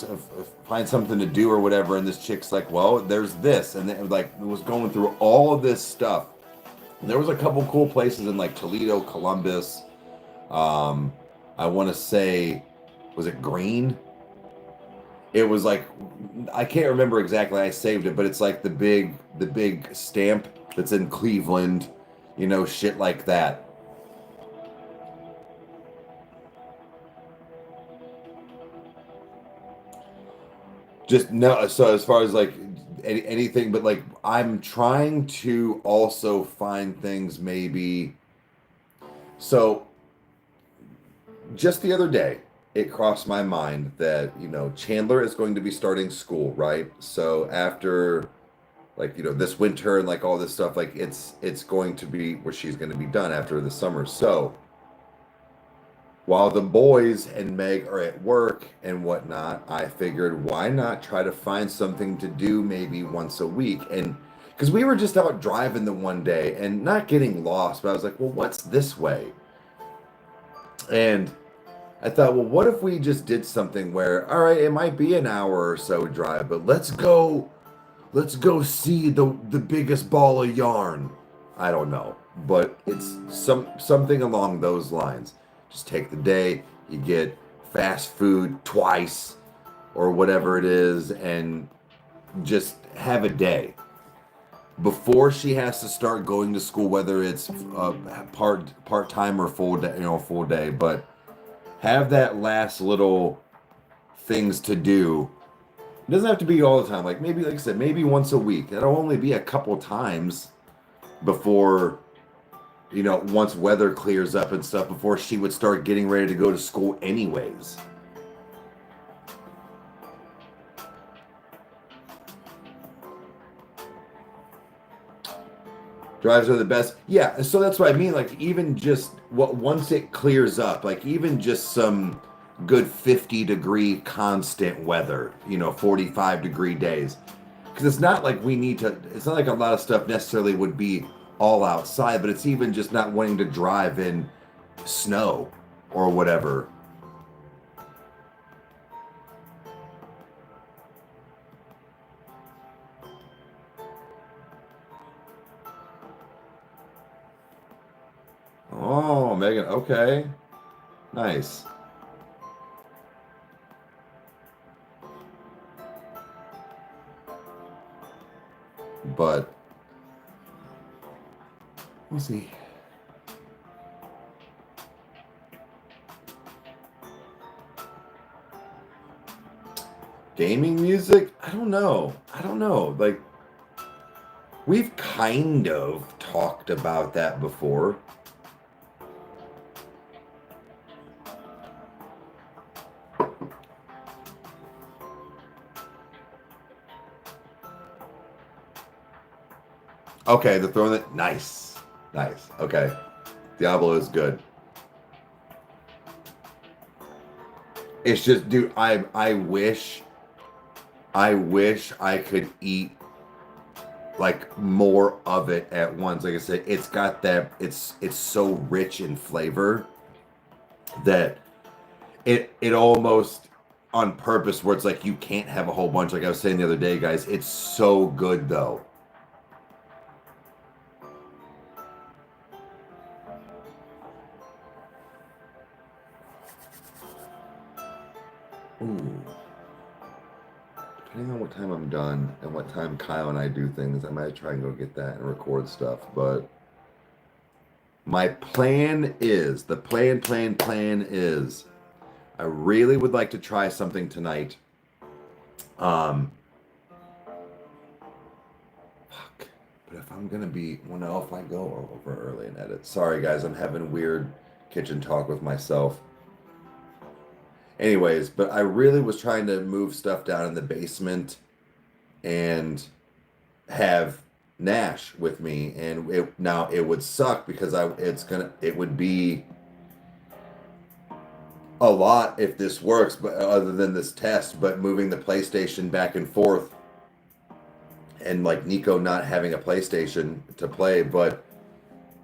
Speaker 1: find something to do or whatever. And this chick's like, well, there's this, and it was going through all of this stuff. And there was a couple cool places in like Toledo, Columbus. I want to say, was it Green? It was like, I can't remember exactly. I saved it, but it's like the big stamp that's in Cleveland, shit like that. Just no. So as far as like anything, but like I'm trying to also find things maybe. So just the other day, it crossed my mind that, Chandler is going to be starting school, right? So after like, this winter and like all this stuff, like it's going to be where she's going to be done after the summer. So while the boys and Meg are at work and whatnot, I figured why not try to find something to do maybe once a week. And because we were just out driving the one day and not getting lost, but I was like, well, what's this way? And I thought, well, what if we just did something where, all right, it might be an hour or so drive, but let's go see the biggest ball of yarn. I don't know, but it's something along those lines. Just take the day, you get fast food twice or whatever it is, and just have a day before she has to start going to school, whether it's part time or full day, full day, but have that last little things to do. It doesn't have to be all the time. Like maybe, like I said, maybe once a week. That'll only be a couple times before, once weather clears up and stuff, before she would start getting ready to go to school anyways. Drives are the best. Yeah, so that's what I mean. Like even just once it clears up, like even just some good 50-degree constant weather, 45-degree days. Because it's not like it's not like a lot of stuff necessarily would be all outside, but it's even just not wanting to drive in snow or whatever. Oh, Megan, okay. Nice. But we'll see. Gaming music? I don't know. Like, we've kind of talked about that before. Okay, the throwing it. Nice. Okay. Diablo is good. It's just, dude, I wish I could eat like more of it at once. Like I said, it's got that, it's so rich in flavor that it almost on purpose where it's like you can't have a whole bunch. Like I was saying the other day, guys, it's so good though. Ooh. Depending on what time I'm done and what time Kyle and I do things, I might try and go get that and record stuff. But my plan is, the plan is, I really would like to try something tonight. Fuck. But if I'm gonna be, well, no, if I go over early and edit. Sorry, guys, I'm having weird kitchen talk with myself. Anyways, but I really was trying to move stuff down in the basement and have Nash with me, and now it would suck because it would be a lot if this works, but other than this test, but moving the PlayStation back and forth and like Nico not having a PlayStation to play, but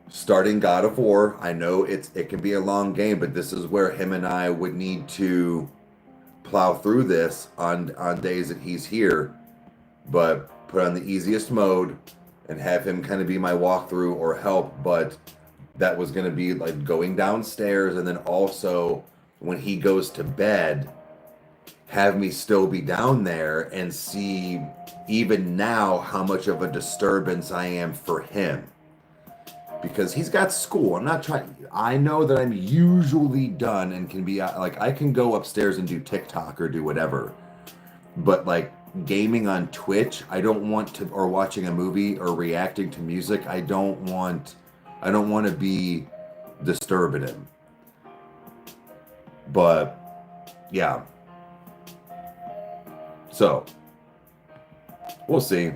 Speaker 1: starting God of War, I know it can be a long game, but this is where him and I would need to plow through this on days that he's here, but put on the easiest mode and have him kind of be my walkthrough or help. But that was going to be like going downstairs, and then also when he goes to bed, have me still be down there and see even now how much of a disturbance I am for him. Because he's got school. I'm not trying. I know that I'm usually done and can be like, I can go upstairs and do TikTok or do whatever. But like gaming on Twitch, I don't want to, or watching a movie or reacting to music, I don't want to be disturbing him. But yeah. So we'll see.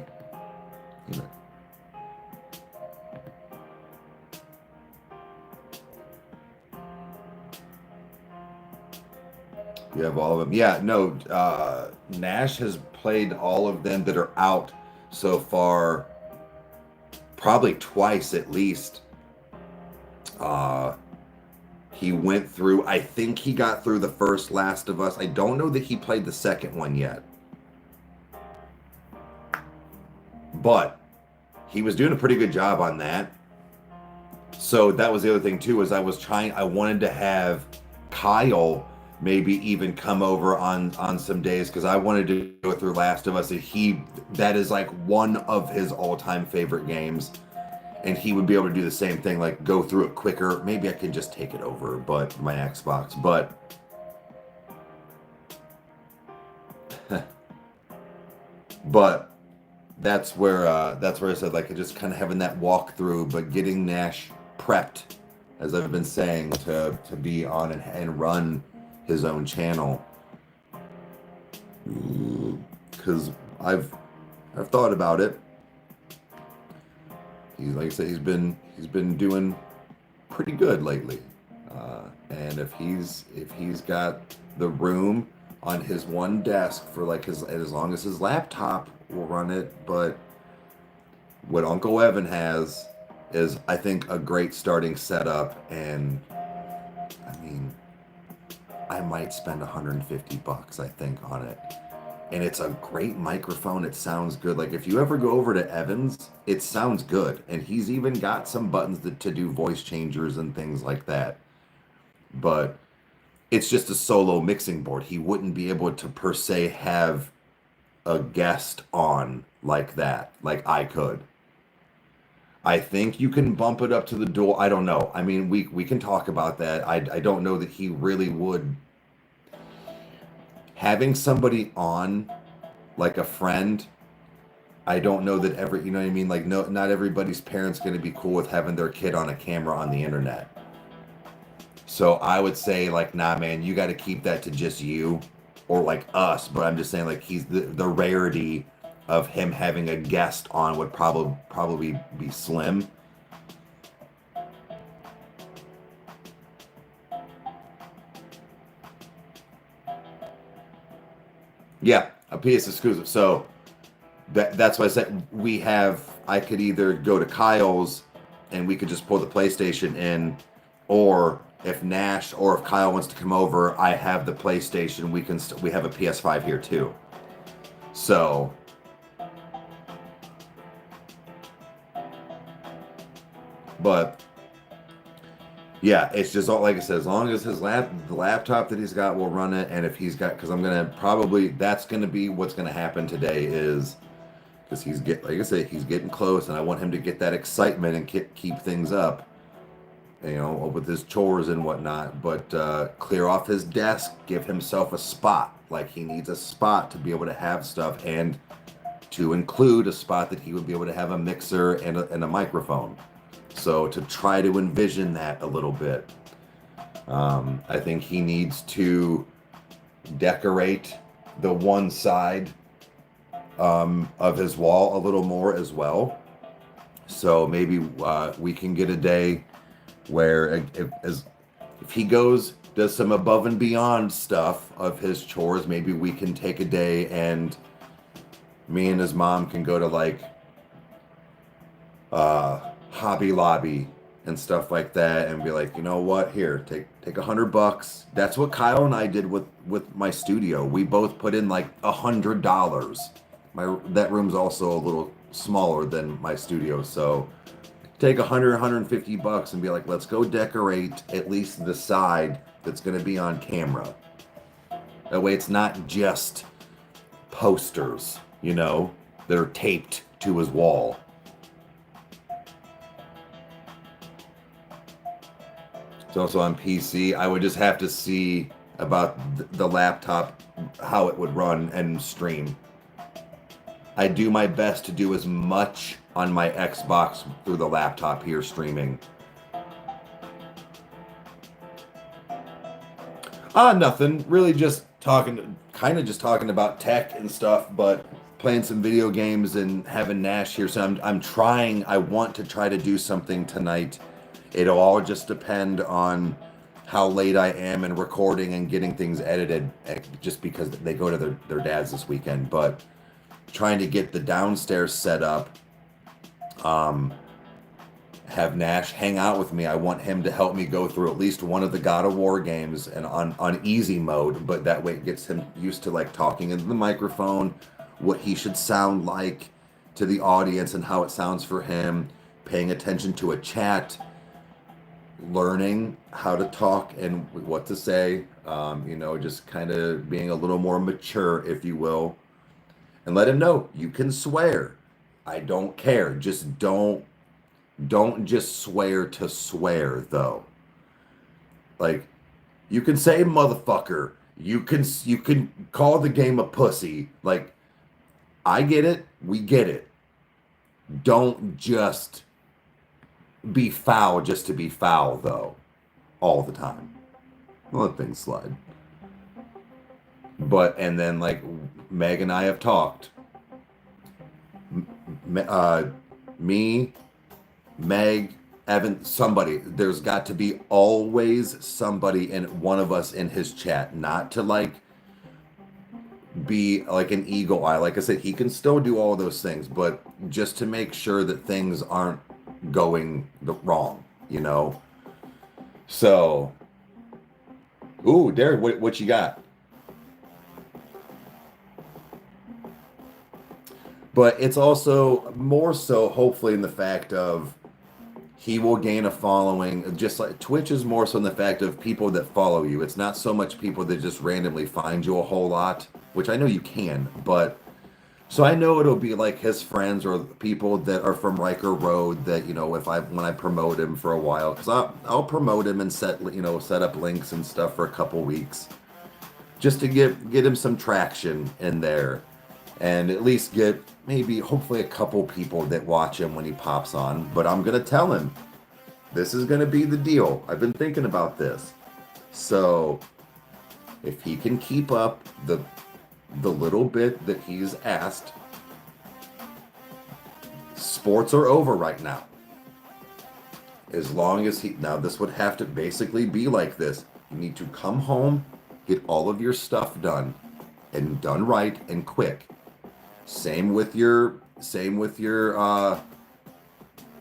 Speaker 1: You have all of them. Yeah, no, Nash has played all of them that are out so far, probably twice at least. He went through, I think he got through the first Last of Us. I don't know that he played the second one yet. But he was doing a pretty good job on that. So that was the other thing too, is I wanted to have Kyle maybe even come over on some days, because I wanted to go through Last of Us, and that is like one of his all-time favorite games, and he would be able to do the same thing, like go through it quicker. Maybe I can just take it over, but my Xbox, but that's where I said, like, just kind of having that walkthrough, but getting Nash prepped, as I've been saying, to be on and run his own channel, because I've thought about it. Like I said, he's been doing pretty good lately, and if he's got the room on his one desk for like as long as his laptop will run it, but what Uncle Evan has is, I think, a great starting setup, and I mean, I might spend $150, I think, on it. And it's a great microphone. It sounds good. Like, if you ever go over to Evan's, it sounds good. And he's even got some buttons to do voice changers and things like that. But it's just a solo mixing board. He wouldn't be able to, per se, have a guest on like that, like I could. I think you can bump it up to the door. I don't know. I mean, we can talk about that. I don't know that he really would having somebody on, like a friend, I don't know that you know what I mean? Like, no, not everybody's parents going to be cool with having their kid on a camera on the internet. So I would say, like, nah, man, you got to keep that to just you or like us. But I'm just saying, like, he's the rarity of him having a guest on would probably be slim. Yeah, a PS exclusive. So that's why I said I could either go to Kyle's and we could just pull the PlayStation in, or if Nash or if Kyle wants to come over, I have the PlayStation. We have a PS5 here too. So but yeah, it's just all, like I said, as long as the laptop that he's got will run it, and if he's got, because I'm gonna probably, that's gonna be what's gonna happen today, is because like I said, he's getting close, and I want him to get that excitement and keep things up, you know, with his chores and whatnot. But clear off his desk, give himself a spot. Like, he needs a spot to be able to have stuff, and to include a spot that he would be able to have a mixer and a microphone. So to try to envision that a little bit, I think he needs to decorate the one side of his wall a little more as well. So maybe we can get a day where if he does some above and beyond stuff of his chores, maybe we can take a day and me and his mom can go to like Hobby Lobby and stuff like that, and be like, you know what, here, take $100. That's what Kyle and I did with my studio. We both put in like $100. That room's also a little smaller than my studio, so take $150 and be like, let's go decorate at least the side that's going to be on camera. That way it's not just posters, you know, that are taped to his wall. It's also on PC. I would just have to see about the laptop, how it would run and stream. I do my best to do as much on my Xbox through the laptop here streaming. Nothing. Really just talking about tech and stuff, but playing some video games and having Nash here. So I want to try to do something tonight. It'll all just depend on how late I am in recording and getting things edited, just because they go to their dad's this weekend. But trying to get the downstairs set up, have Nash hang out with me. I want him to help me go through at least one of the God of War games and on easy mode, but that way it gets him used to like talking into the microphone, what he should sound like to the audience and how it sounds for him, paying attention to a chat, learning how to talk and what to say, you know, just kind of being a little more mature, if you will, and let him know you can swear. I don't care. Just don't just swear to swear, though. Like, you can say motherfucker. You can call the game a pussy. Like, I get it. We get it. Don't just be foul just to be foul, though, all the time. Let things slide. But, and then, like, Meg and I have talked. Me, Meg, Evan, somebody. There's got to be always somebody in one of us in his chat. Not to, like, be like an eagle eye. Like I said, he can still do all those things, but just to make sure that things aren't going wrong, you know. So, ooh, Derek, what you got? But it's also more so, hopefully, in the fact of he will gain a following. Just like Twitch is more so in the fact of people that follow you. It's not so much people that just randomly find you a whole lot, which I know you can, but so I know it'll be like his friends or people that are from Rykerroad that, you know, when I promote him for a while, because I'll promote him and set up links and stuff for a couple weeks. just to get him some traction in there, and at least get maybe hopefully a couple people that watch him when he pops on. But I'm gonna tell him this is gonna be the deal. I've been thinking about this, so if he can keep up the little bit that he's asked, sports are over right now. As long as now this would have to basically be like this. You need to come home, get all of your stuff done, and done right and quick. Same with your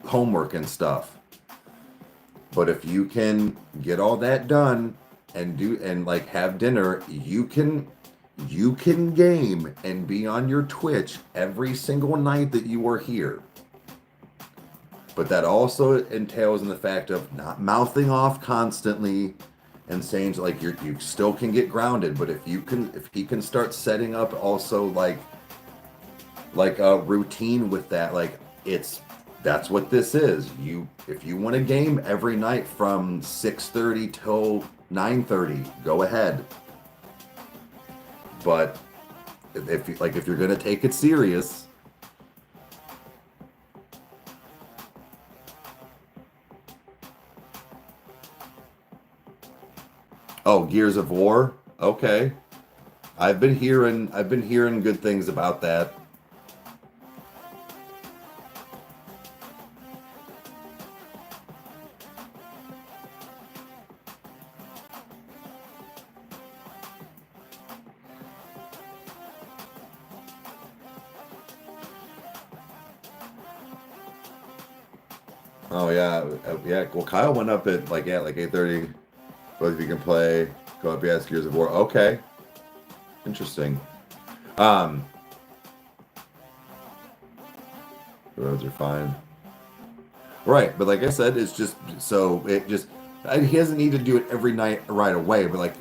Speaker 1: homework and stuff. But if you can get all that done and like have dinner, you can game and be on your Twitch every single night that you are here. But that also entails in the fact of not mouthing off constantly and saying like you still can get grounded. But if he can start setting up also like a routine with that, like that's what this is. If you want a game every night from 6:30 till 9:30, go ahead. But if you're gonna take it serious, oh, Gears of War, okay. I've been hearing good things about that. Oh yeah, yeah. Well, Kyle went up at like 8:30. Both of you can play. Go up, yes, Gears of War. Okay, interesting. Roads are fine. Right, but like I said, it's just so he doesn't need to do it every night right away, but like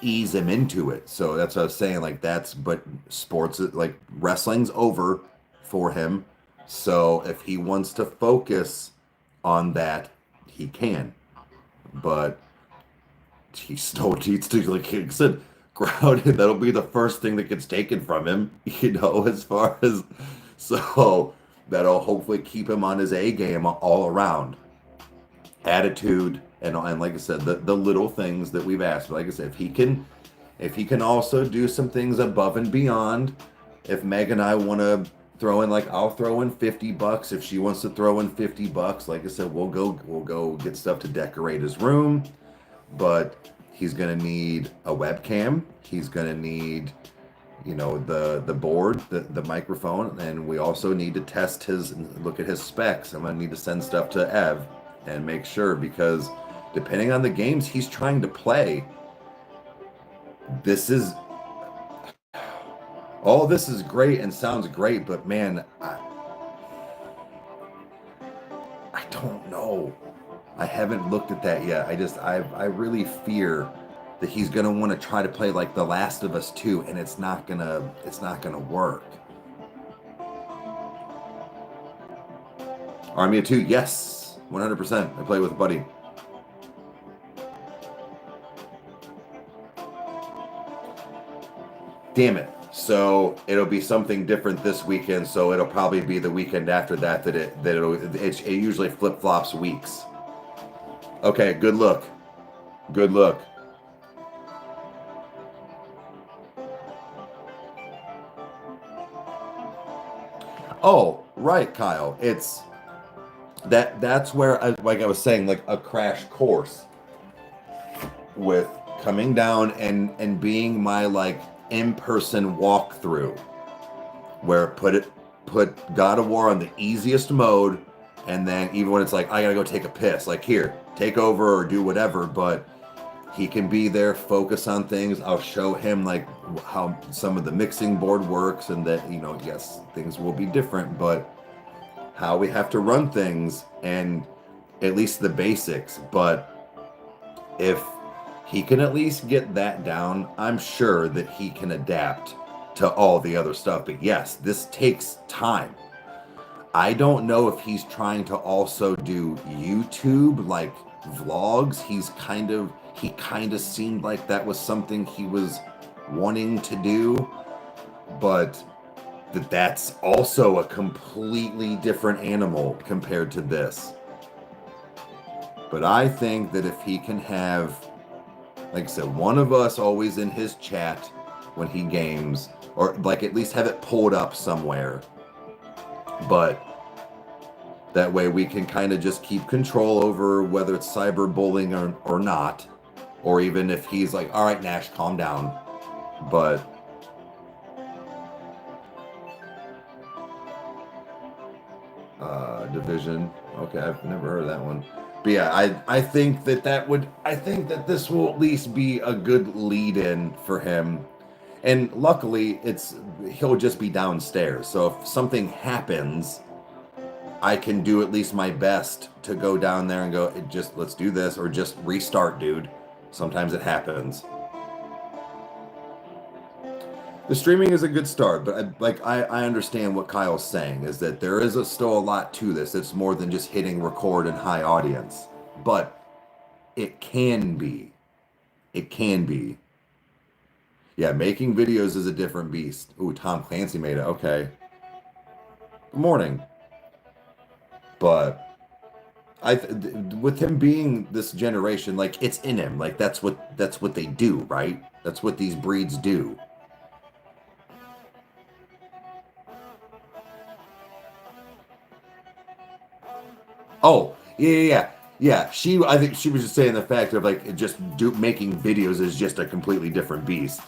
Speaker 1: ease him into it. So that's what I was saying. Like but sports, like wrestling's over for him. So if he wants to focus on that, he can. But he still needs to, like I said, grounded. That'll be the first thing that gets taken from him, as far as, so that'll hopefully keep him on his A game all around. Attitude and like I said, the little things that we've asked. But like I said, if he can also do some things above and beyond, if Meg and I want to throw in, like, I'll throw in $50 if she wants to throw in $50. Like I said, we'll go get stuff to decorate his room. But he's gonna need a webcam. He's gonna need, the board, the microphone, and we also need to look at his specs. I'm gonna need to send stuff to Ev and make sure, because depending on the games he's trying to play, all this is great and sounds great, but man, I don't know. I haven't looked at that yet. I really fear that he's gonna want to try to play like The Last of Us 2, and it's not gonna work. Army of Two, yes, 100%. I play with a buddy. Damn it. So it'll be something different this weekend. So it'll probably be the weekend after that it usually flip flops weeks. Okay, good look. Good look. Oh, right, Kyle. It's that's where, like I was saying, like a crash course with coming down and being my like in-person walkthrough, where put God of War on the easiest mode, and then even when it's like I gotta go take a piss, like here, take over or do whatever, but he can be there, focus on things. I'll show him like how some of the mixing board works, and that, yes, things will be different, but how we have to run things, and at least the basics. But if he can at least get that down, I'm sure that he can adapt to all the other stuff. But yes, this takes time. I don't know if he's trying to also do YouTube, like vlogs. He kind of seemed like that was something he was wanting to do, but that's also a completely different animal compared to this. But I think that if he can have, like I said, one of us always in his chat when he games, or like at least have it pulled up somewhere, but that way we can kind of just keep control over whether it's cyberbullying or not, or even if he's like, all right, Nash, calm down. But Division, okay, I've never heard of that one. But yeah, I think that this will at least be a good lead-in for him. And luckily, he'll just be downstairs. So if something happens, I can do at least my best to go down there and go, let's do this, or just restart, dude. Sometimes it happens. The streaming is a good start, but I understand what Kyle's saying, is that there is still a lot to this. It's more than just hitting record and high audience. But it can be. It can be. Yeah, making videos is a different beast. Ooh, Tom Clancy made it. Okay. Good morning. But with him being this generation, like, it's in him. Like, that's what they do, right? That's what these breeds do. Oh, yeah. I think she was just saying the fact of like making videos is just a completely different beast.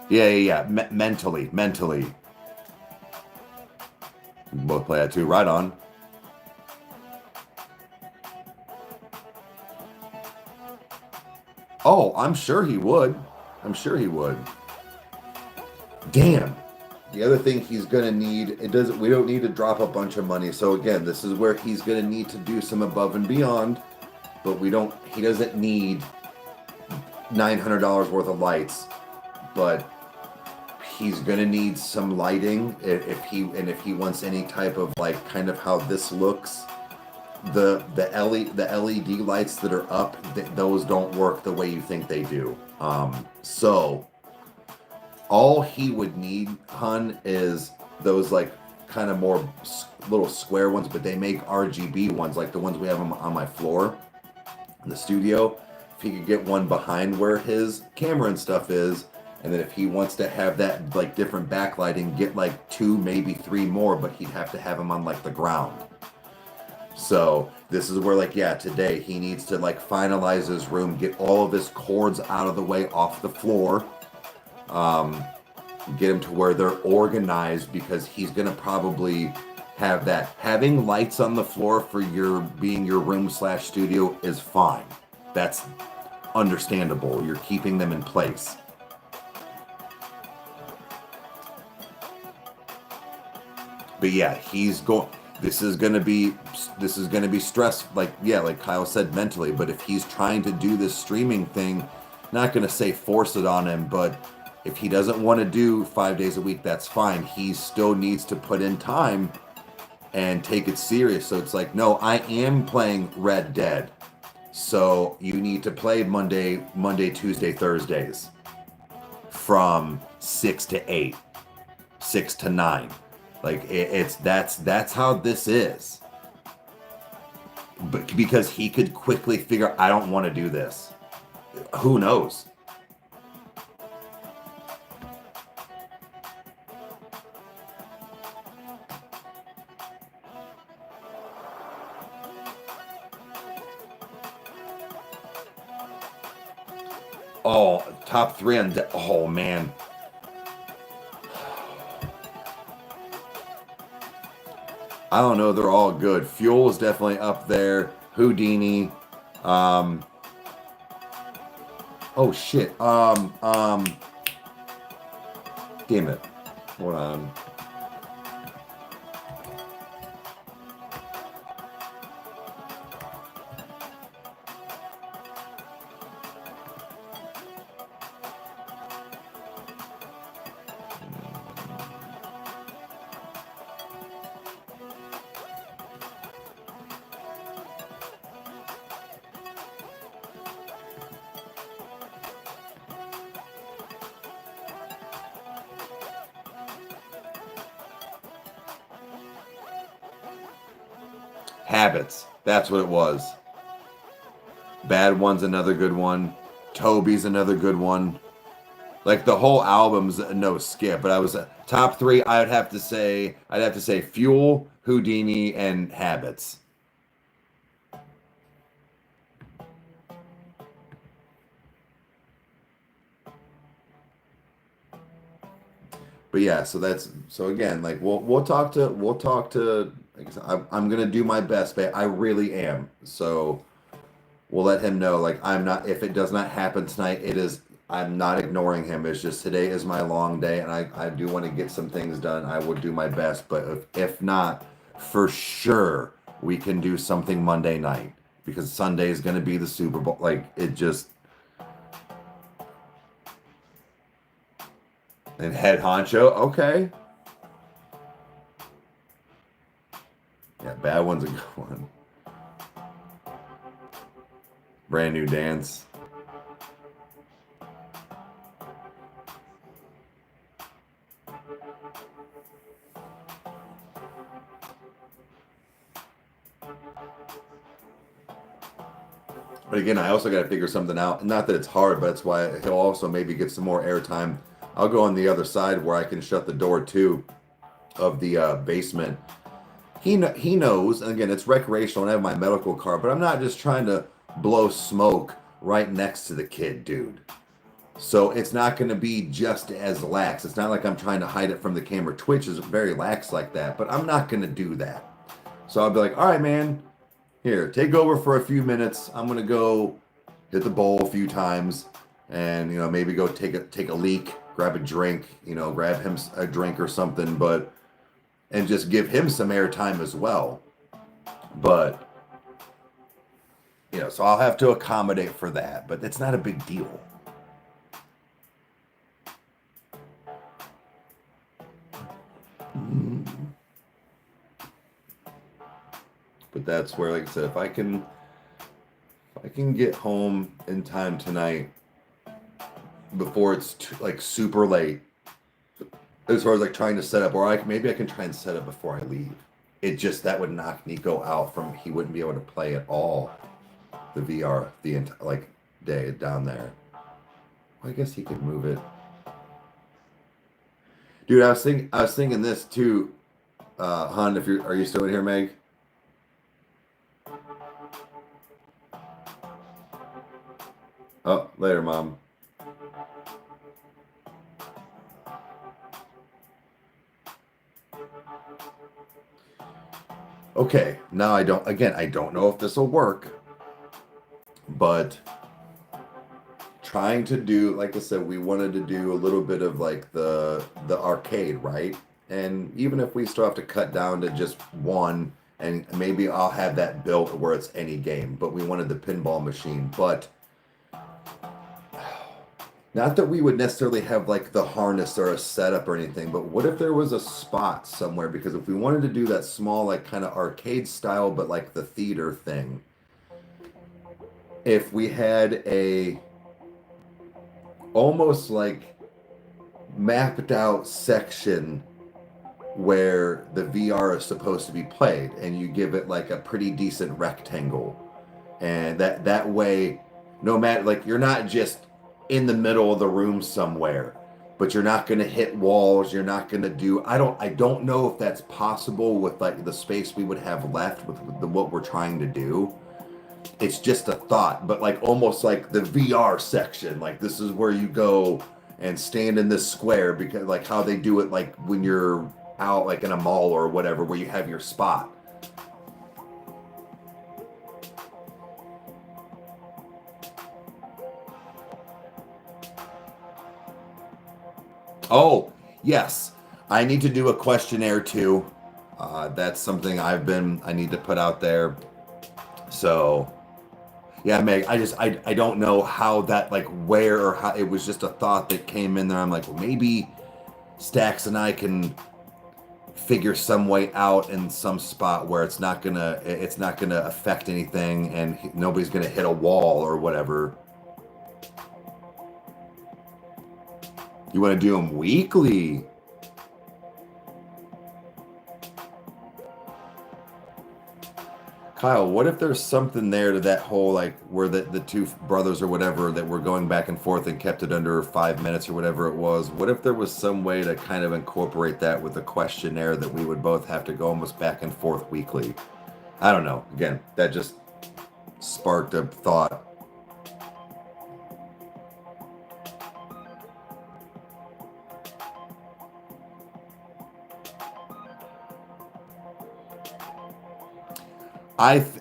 Speaker 1: Yeah. Mentally. Both play that too. Right on. Oh, I'm sure he would. Damn. The other thing he's gonna need, we don't need to drop a bunch of money. So again, this is where he's gonna need to do some above and beyond, but he doesn't need $900 worth of lights, but he's gonna need some lighting if he wants any type of like kind of how this looks. The LED lights that are up, those don't work the way you think they do. So all he would need, hun, is those like kind of more little square ones, but they make RGB ones like the ones we have on my floor in the studio. If he could get one behind where his camera and stuff is, and then if he wants to have that like different backlighting, get like 2, maybe 3 more, but he'd have to have them on like the ground. So this is where, like, yeah, today he needs to like finalize his room, get all of his cords out of the way off the floor, get him to where they're organized, because he's gonna probably have that. Having lights on the floor for your room / studio is fine. That's understandable. You're keeping them in place. But yeah, this is gonna be stress, like Kyle said, mentally. But if he's trying to do this streaming thing, not gonna say force it on him, but if he doesn't want to do 5 days a week, that's fine. He still needs to put in time and take it serious. So it's like, no, I am playing Red Dead, so you need to play Monday, Tuesday, Thursdays from 6 to 8, 6 to 9. Like that's how this is. But because he could quickly figure, I don't want to do this. Who knows? Oh, top 3 on oh man. I don't know, they're all good. Fuel is definitely up there. Houdini. Oh shit. Damn it. Hold on. Habits. That's what it was. Bad One's another good one. Toby's another good one. Like the whole album's a no skip, but I was top 3. I'd have to say Fuel, Houdini, and Habits. But yeah, so again, like we'll talk to like I said, I'm gonna do my best, but I really am. So we'll let him know. Like I'm not, if it does not happen tonight, I'm not ignoring him. It's just today is my long day, and I do want to get some things done. I will do my best, but if not, for sure we can do something Monday night because Sunday is gonna be the Super Bowl. Like it just. And head honcho, okay. Yeah, Bad One's a good one. Brand New Dance. But again, I also got to figure something out. Not that it's hard, but that's why he'll also maybe get some more airtime. I'll go on the other side where I can shut the door too of the basement. He knows, and again, it's recreational, and I have my medical card, but I'm not just trying to blow smoke right next to the kid, dude. So it's not going to be just as lax. It's not like I'm trying to hide it from the camera. Twitch is very lax like that, but I'm not going to do that. So I'll be like, all right, man, here, take over for a few minutes. I'm going to go hit the bowl a few times and, you know, maybe go take a leak, grab a drink, you know, grab him a drink or something, and just give him some airtime as well. But, you know, so I'll have to accommodate for that, but it's not a big deal. But that's where, like I said, if I can get home in time tonight before it's like super late, as far as like trying to set up, or maybe I can try and set up before I leave. It just, that would knock Nico out from, he wouldn't be able to play at all the VR the entire day down there. Well, I guess he could move it. Dude, I was thinking this too, Hun. Are you still in here, Meg? Oh, later, Mom. Okay, now I don't know if this will work, but trying to do, like I said, we wanted to do a little bit of like the arcade, right? And even if we still have to cut down to just one, and maybe I'll have that built where it's any game, but we wanted the pinball machine. But not that we would necessarily have like the harness or a setup or anything, but what if there was a spot somewhere? Because if we wanted to do that small, like kind of arcade style, but like the theater thing, if we had a almost like mapped out section where the VR is supposed to be played, and you give it like a pretty decent rectangle, and that way, no matter, like, you're not just in the middle of the room somewhere, but you're not going to hit walls, you're not going to do, I don't know if that's possible with like the space we would have left with what we're trying to do. It's just a thought, but like almost like the VR section, like this is where you go and stand in this square, because like how they do it like when you're out like in a mall or whatever, where you have your spot. Oh, yes. I need to do a questionnaire too. That's something I need to put out there. So, yeah, Meg, I don't know how that, like, where or how, it was just a thought that came in there. I'm like, well, maybe Stax and I can figure some way out in some spot where it's not gonna affect anything, and nobody's gonna hit a wall or whatever. You want to do them weekly? Kyle, what if there's something there to that whole, like, where the two brothers or whatever that were going back and forth and kept it under 5 minutes or whatever it was? What if there was some way to kind of incorporate that with a questionnaire that we would both have to go almost back and forth weekly? I don't know. Again, that just sparked a thought.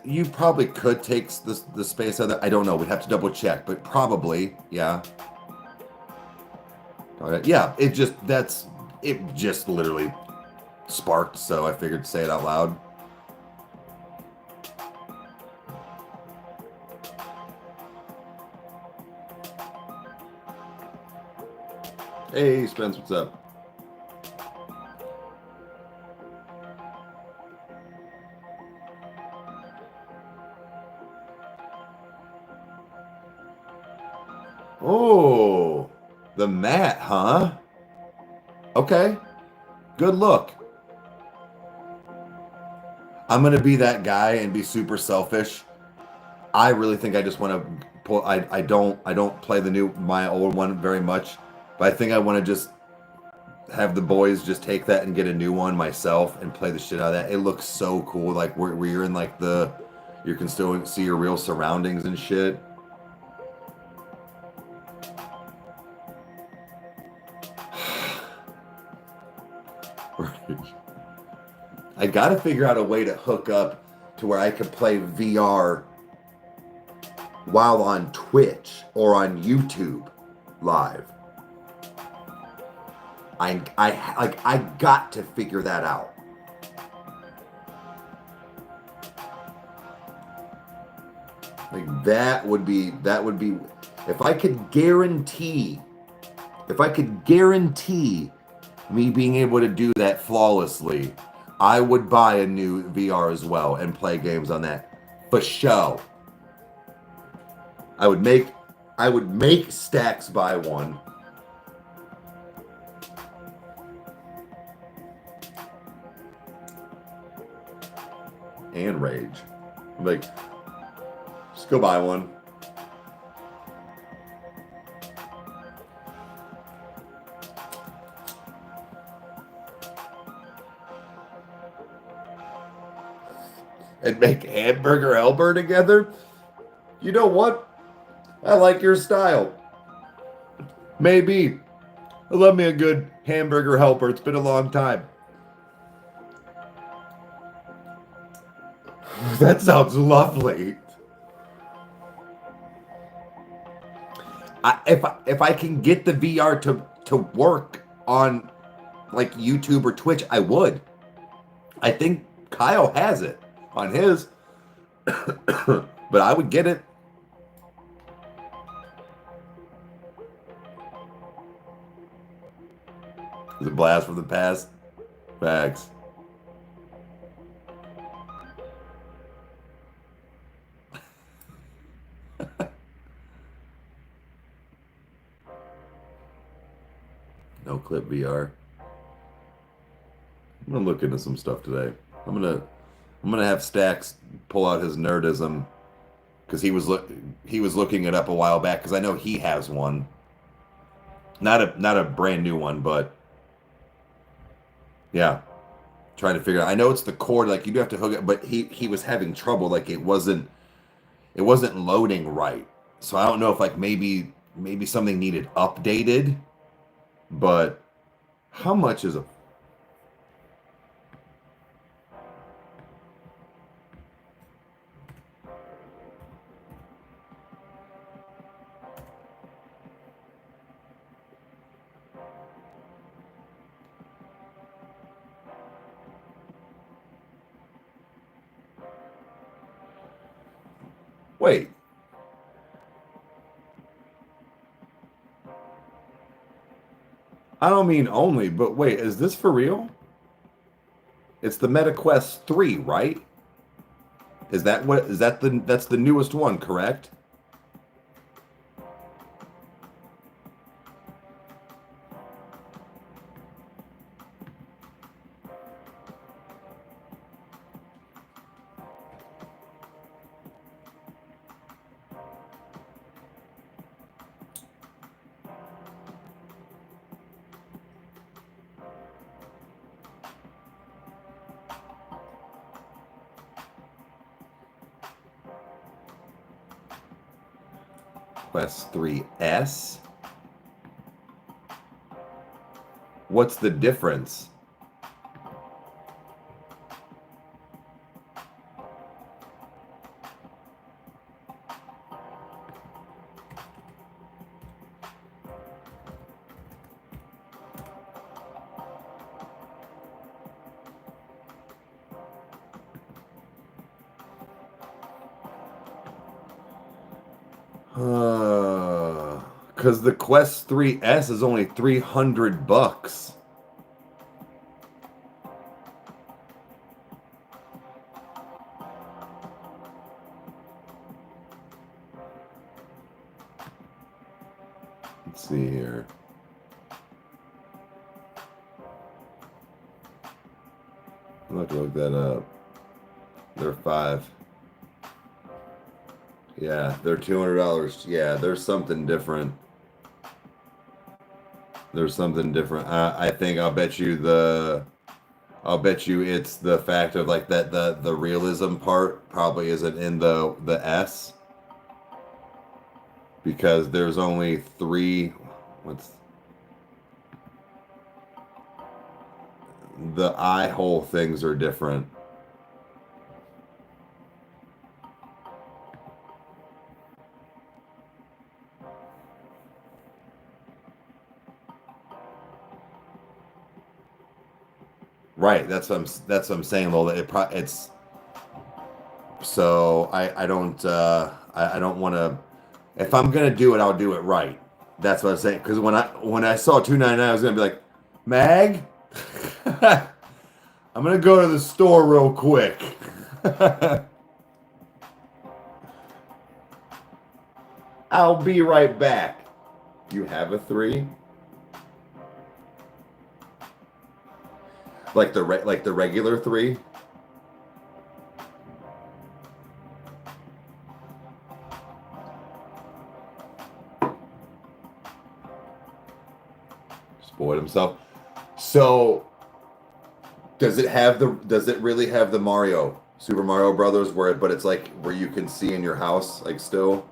Speaker 1: You probably could take the space out of that. I don't know. We'd have to double check, but probably, yeah. Yeah, it just literally sparked, so I figured to say it out loud. Hey, Spence, what's up? Oh, the mat, huh? Okay, good look. I'm gonna be that guy and be super selfish. I really think I just want to pull. I don't play my old one very much, but I think I want to just have the boys just take that and get a new one myself and play the shit out of that. It looks so cool, like where you're in like you can still see your real surroundings and shit. I gotta figure out a way to hook up to where I could play VR while on Twitch or on YouTube live. I got to figure that out. Like that would be if I could guarantee me being able to do that flawlessly, I would buy a new VR as well and play games on that for show. I would make Stacks buy one. And Rage. I'm like, just go buy one. And make Hamburger Helper together? You know what? I like your style. Maybe. I love me a good Hamburger Helper. It's been a long time. That sounds lovely. If I can get the VR to work on like YouTube or Twitch, I would. I think Kyle has it on his, but I would get it. Is it blast from the past? Facts. No clip VR. I'm gonna look into some stuff today. I'm gonna have Stacks pull out his nerdism because he was looking it up a while back because I know he has one. Not a brand new one, but yeah, trying to figure out. I know it's the cord, like you do have to hook it, but he was having trouble, like it wasn't loading right. So I don't know if like maybe something needed updated, but how much is a Wait. I don't mean only, but wait, is this for real? It's the MetaQuest 3, right? That's the newest one, correct? Quest 3S? What's the difference? Because the Quest 3S is only $300. Let's see here. I'm not gonna look that up. They're $5. Yeah, they're $200. Yeah, there's something different. There's something different. I think I'll bet you it's the fact of like that the realism part probably isn't in the S, because there's only 3. What's the eye hole things are different. Right, that's what I'm saying, Lola. It's so I don't want to. If I'm gonna do it, I'll do it right. That's what I'm saying. Because when I saw $2.99, I was gonna be like, Mag, I'm gonna go to the store real quick. I'll be right back. You have a 3? Like the regular 3? Spoiled himself. So does it really have the Super Mario Brothers but it's like where you can see in your house like still?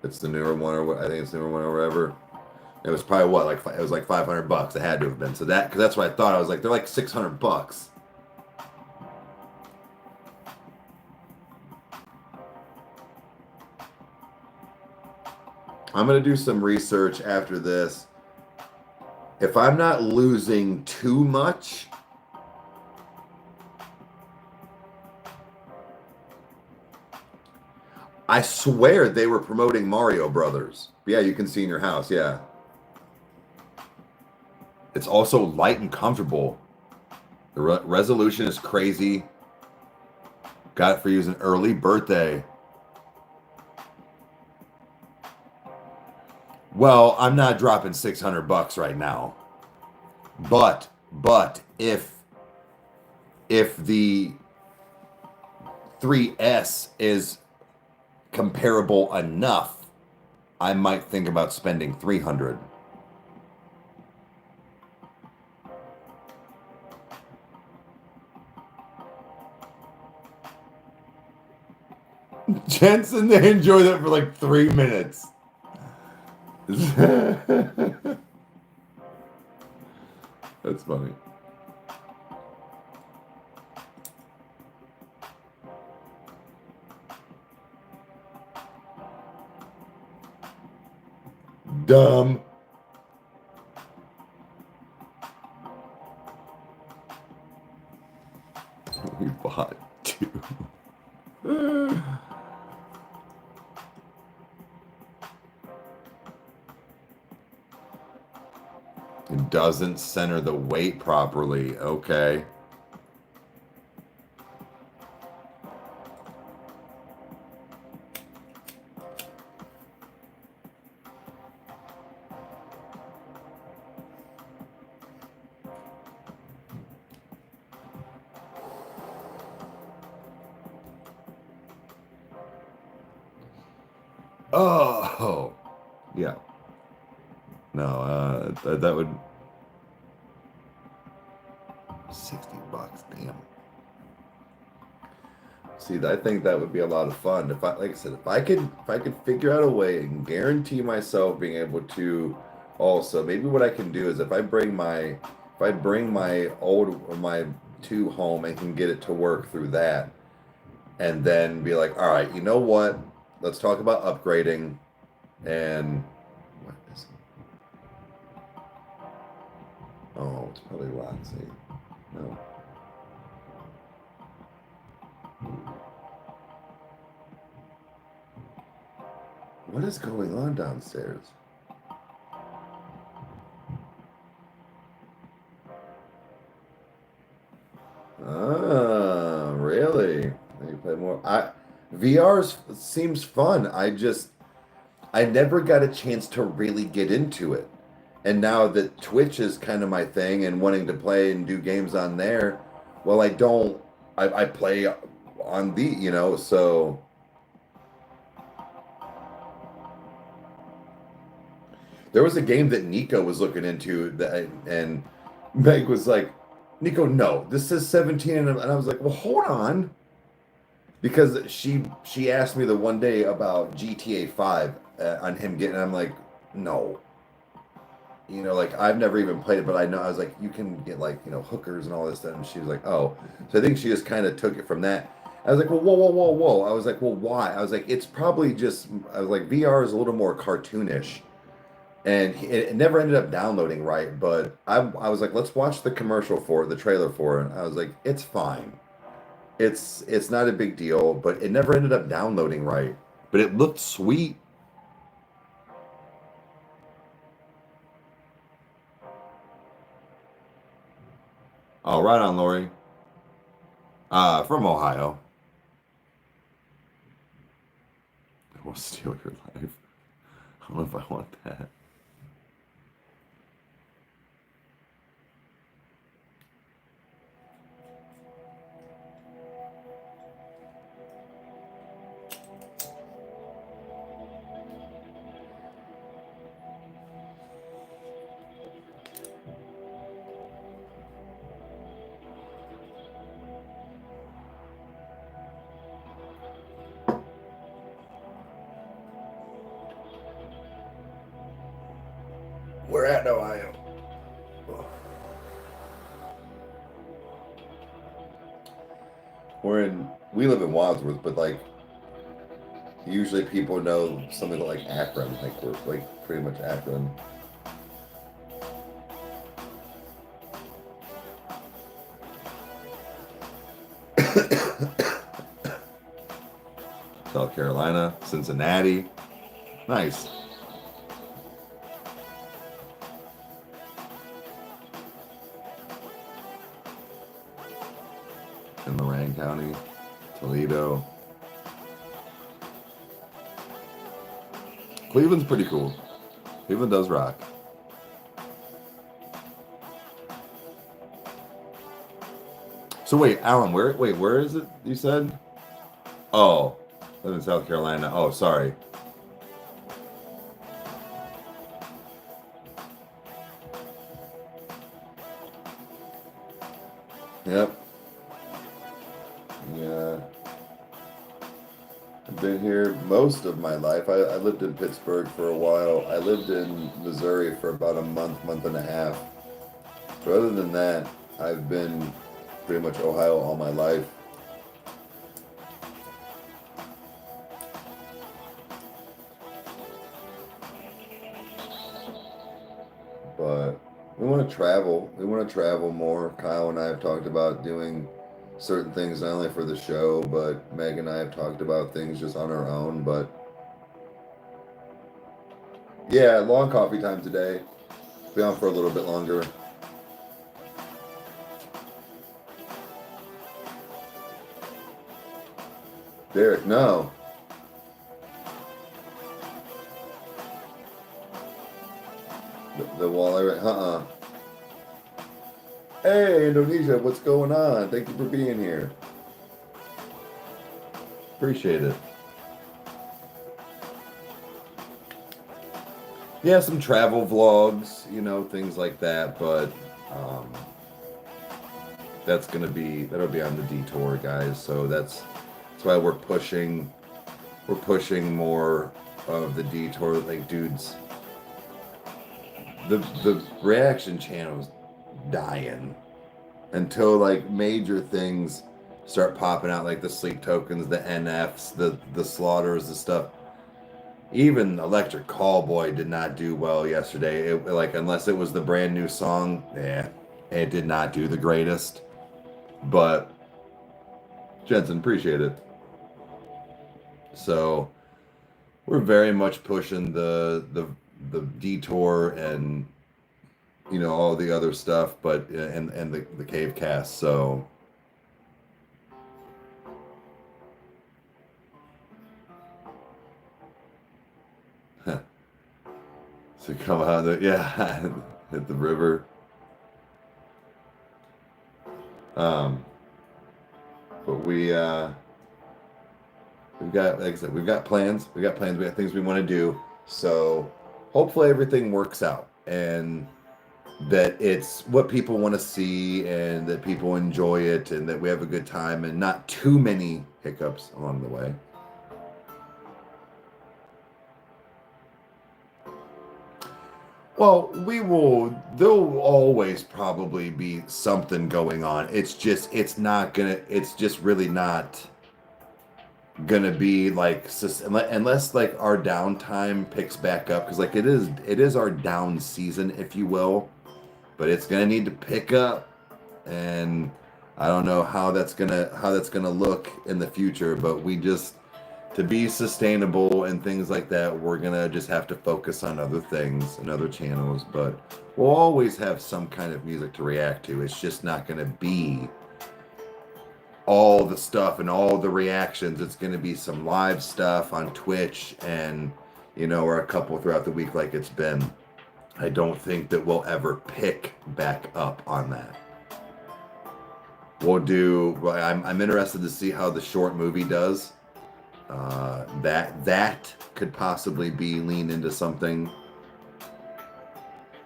Speaker 1: It's the newer one, or what? I think it's the newer one or whatever. It was probably what, like it was like $500. It had to have been. So because that's what I thought. I was like, they're like $600. I'm gonna do some research after this. If I'm not losing too much, I swear they were promoting Mario Brothers. Yeah, you can see in your house. Yeah. It's also light and comfortable. The resolution is crazy. Got it for you as an early birthday. Well, I'm not dropping $600 right now. But if the 3S is comparable enough, I might think about spending $300. Jensen, they enjoy that for like 3 minutes. That's funny. Dumb. We bought 2. It doesn't center the weight properly. Okay. Oh, yeah. No, that would $60. Damn. See, I think that would be a lot of fun. If I, like I said, if I could figure out a way and guarantee myself being able to also, maybe what I can do is if I bring my old or my two home and can get it to work through that, and then be like, all right, you know what? Let's talk about upgrading. And what is it? Oh, it's probably Roxy. No. What is going on downstairs? Ah, really? You play more. VR seems fun. I never got a chance to really get into it. And now that Twitch is kind of my thing and wanting to play and do games on there, well, I don't. I play on so there was a game that Nico was looking into and Meg was like, Nico, no, this says 17. And I was like, well, hold on. Because she asked me the one day about GTA 5 on him getting, I'm like, no. Like I've never even played it, but I know I was like, you can get like, hookers and all this stuff. And she was like, oh. So I think she just kind of took it from that. I was like, well, whoa, whoa, whoa, whoa. I was like, well, why? I was like, it's probably just, I was like, VR is a little more cartoonish. And it never ended up downloading right, but I was like, let's watch the commercial for it, the trailer for it. I was like, it's fine. It's not a big deal, but it never ended up downloading right. But it looked sweet. Oh, right on, Lori. From Ohio. I will steal your life. I don't know if I want that. We're at Ohio. We live in Wadsworth, but like usually people know something like Akron, like we're like pretty much Akron. South Carolina, Cincinnati. Nice. In Lorain County, Toledo. Cleveland's pretty cool. Cleveland does rock. So wait, Alan, where is it? You said? Oh, live in South Carolina. Oh, sorry. Yep. Yeah. I've been here most of my life. I lived in Pittsburgh for a while. I lived in Missouri for about a month and a half. But other than that, I've been pretty much Ohio all my life. But we want to travel. We want to travel more. Kyle and I have talked about doing certain things not only for the show, but Meg and I have talked about things just on our own. But yeah, long coffee time today. Be on for a little bit longer. Derek, no. The walleye, Hey, Indonesia, what's going on? Thank you for being here. Appreciate it. Yeah, some travel vlogs, things like that, but that'll be on the detour, guys. So that's why we're pushing more of the detour. Like, dudes, the reaction channel's dying until like major things start popping out, like the Sleep Tokens, the NFs, the Slaughters, the stuff. Even Electric Callboy did not do well yesterday. Like, unless it was the brand new song, it did not do the greatest. But Jensen, appreciate it. So we're very much pushing the detour and, you know, all the other stuff, but and the cave cast. So so come out there, yeah, hit the river. But we've got, like I said, we've got plans. We got things we want to do. So hopefully everything works out and that it's what people want to see and that people enjoy it and that we have a good time and not too many hiccups along the way. Well, there'll always probably be something going on. It's just really not gonna be like, unless like our downtime picks back up, because like it is our down season, if you will, but it's gonna need to pick up, and I don't know how that's gonna look in the future, but to be sustainable and things like that, we're gonna just have to focus on other things and other channels, but we'll always have some kind of music to react to. It's just not gonna be all the stuff and all the reactions. It's gonna be some live stuff on Twitch and, you know, or a couple throughout the week like it's been. I don't think that we'll ever pick back up on that. I'm interested to see how the short movie does. That could possibly be lean into something.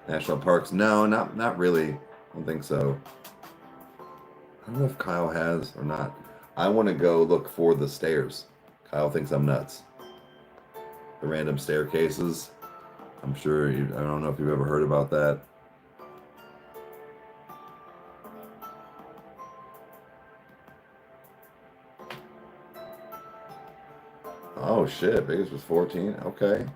Speaker 1: National parks? No, not really. I don't think so. I don't know if Kyle has or not. I want to go look for the stairs. Kyle thinks I'm nuts. The random staircases. I'm sure I don't know if you've ever heard about that. Oh shit, biggest was 14. Okay.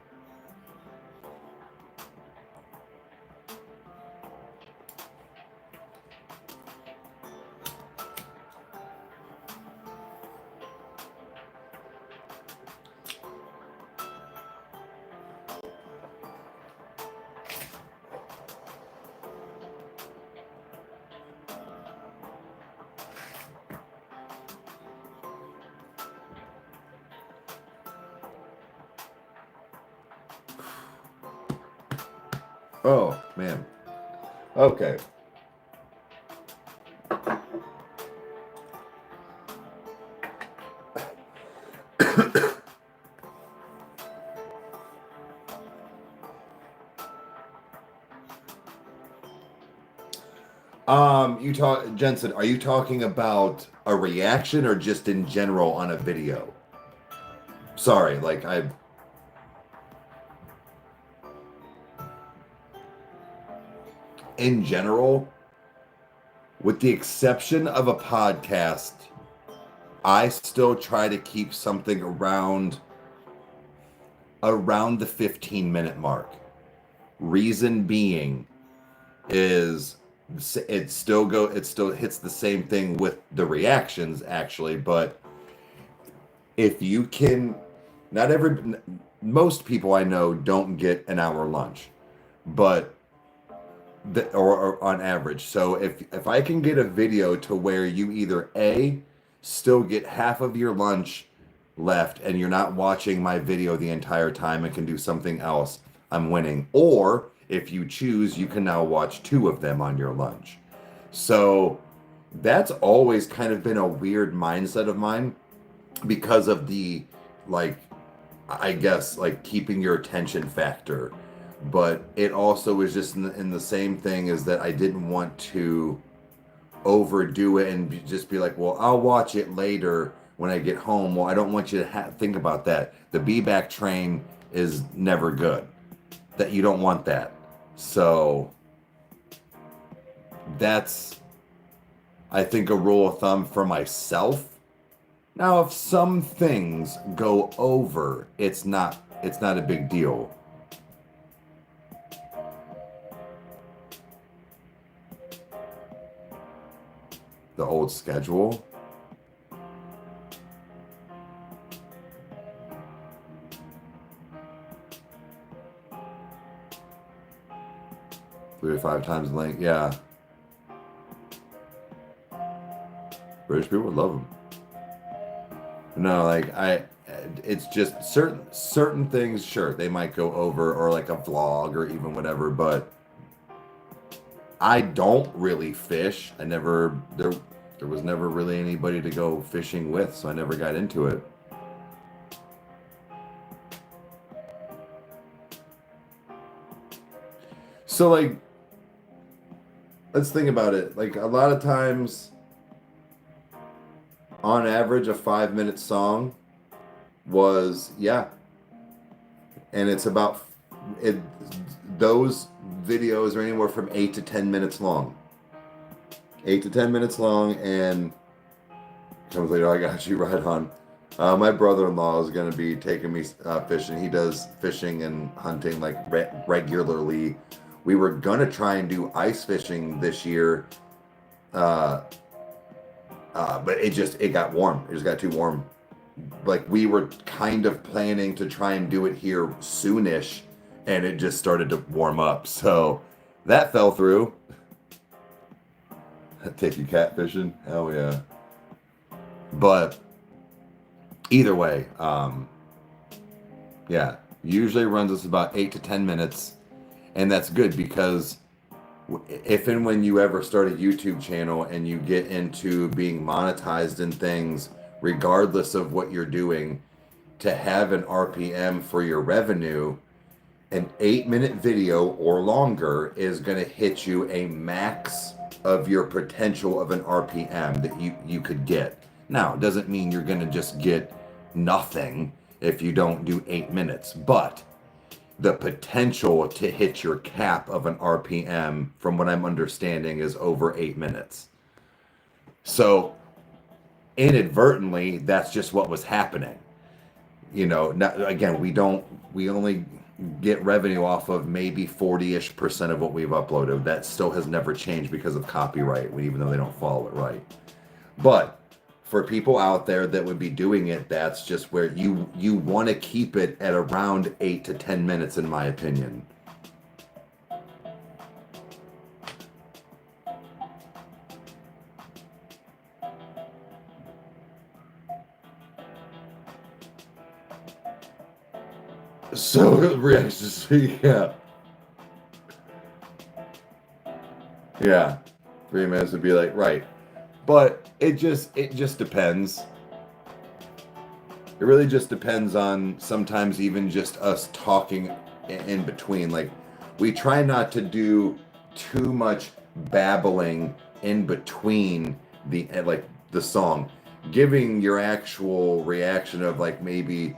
Speaker 1: Oh, man. Okay. Jensen, are you talking about a reaction or just in general on a video? Sorry, like in general, with the exception of a podcast, I still try to keep something around the 15-minute mark. Reason being is it still hits the same thing with the reactions actually, but if you can, most people I know don't get an hour lunch, but or on average. So if I can get a video to where you either still get half of your lunch left and you're not watching my video the entire time and can do something else, I'm winning. Or if you choose, you can now watch 2 of them on your lunch. So that's always kind of been a weird mindset of mine because of the, like, I guess, like keeping your attention factor. But it also is just in the same thing as that I didn't want to overdo it and just be like, well, I'll watch it later when I get home. Well, I don't want you to think about that. The be back train is never good. That you don't want that. So that's, I think, a rule of thumb for myself. Now, if some things go over, it's not a big deal. The old schedule. Three to five times length, yeah. British people would love them. No, like it's just certain things. Sure, they might go over, or like a vlog, or even whatever. But I don't really fish. There was never really anybody to go fishing with, so I never got into it. So like, let's think about it. Like a lot of times, on average, a 5-minute song was, yeah. And it's about, those videos are anywhere from 8 to 10 minutes long. 8 to 10 minutes long, and comes later, I got you right on. My brother-in-law is going to be taking me fishing. He does fishing and hunting like regularly. We were going to try and do ice fishing this year, but it got warm. It just got too warm. Like, we were kind of planning to try and do it here soonish, and it just started to warm up. So that fell through. Take you catfishing? Hell yeah. But either way, yeah, usually runs us about 8 to 10 minutes. And that's good, because if and when you ever start a YouTube channel and you get into being monetized and things, regardless of what you're doing, to have an RPM for your revenue, an 8-minute video or longer is going to hit you a max of your potential of an RPM that you could get. Now, it doesn't mean you're going to just get nothing if you don't do 8 minutes, but the potential to hit your cap of an RPM, from what I'm understanding, is over 8 minutes. So inadvertently, that's just what was happening. You know, again, we only get revenue off of maybe 40-ish% of what we've uploaded. That still has never changed because of copyright, even though they don't follow it right. But for people out there that would be doing it, that's just where you want to keep it at around 8 to 10 minutes, in my opinion. So reactions, yeah. Yeah. 3 minutes would be like, right. But it just depends. It really just depends on sometimes even just us talking in between. Like, we try not to do too much babbling in between the song. Giving your actual reaction of like maybe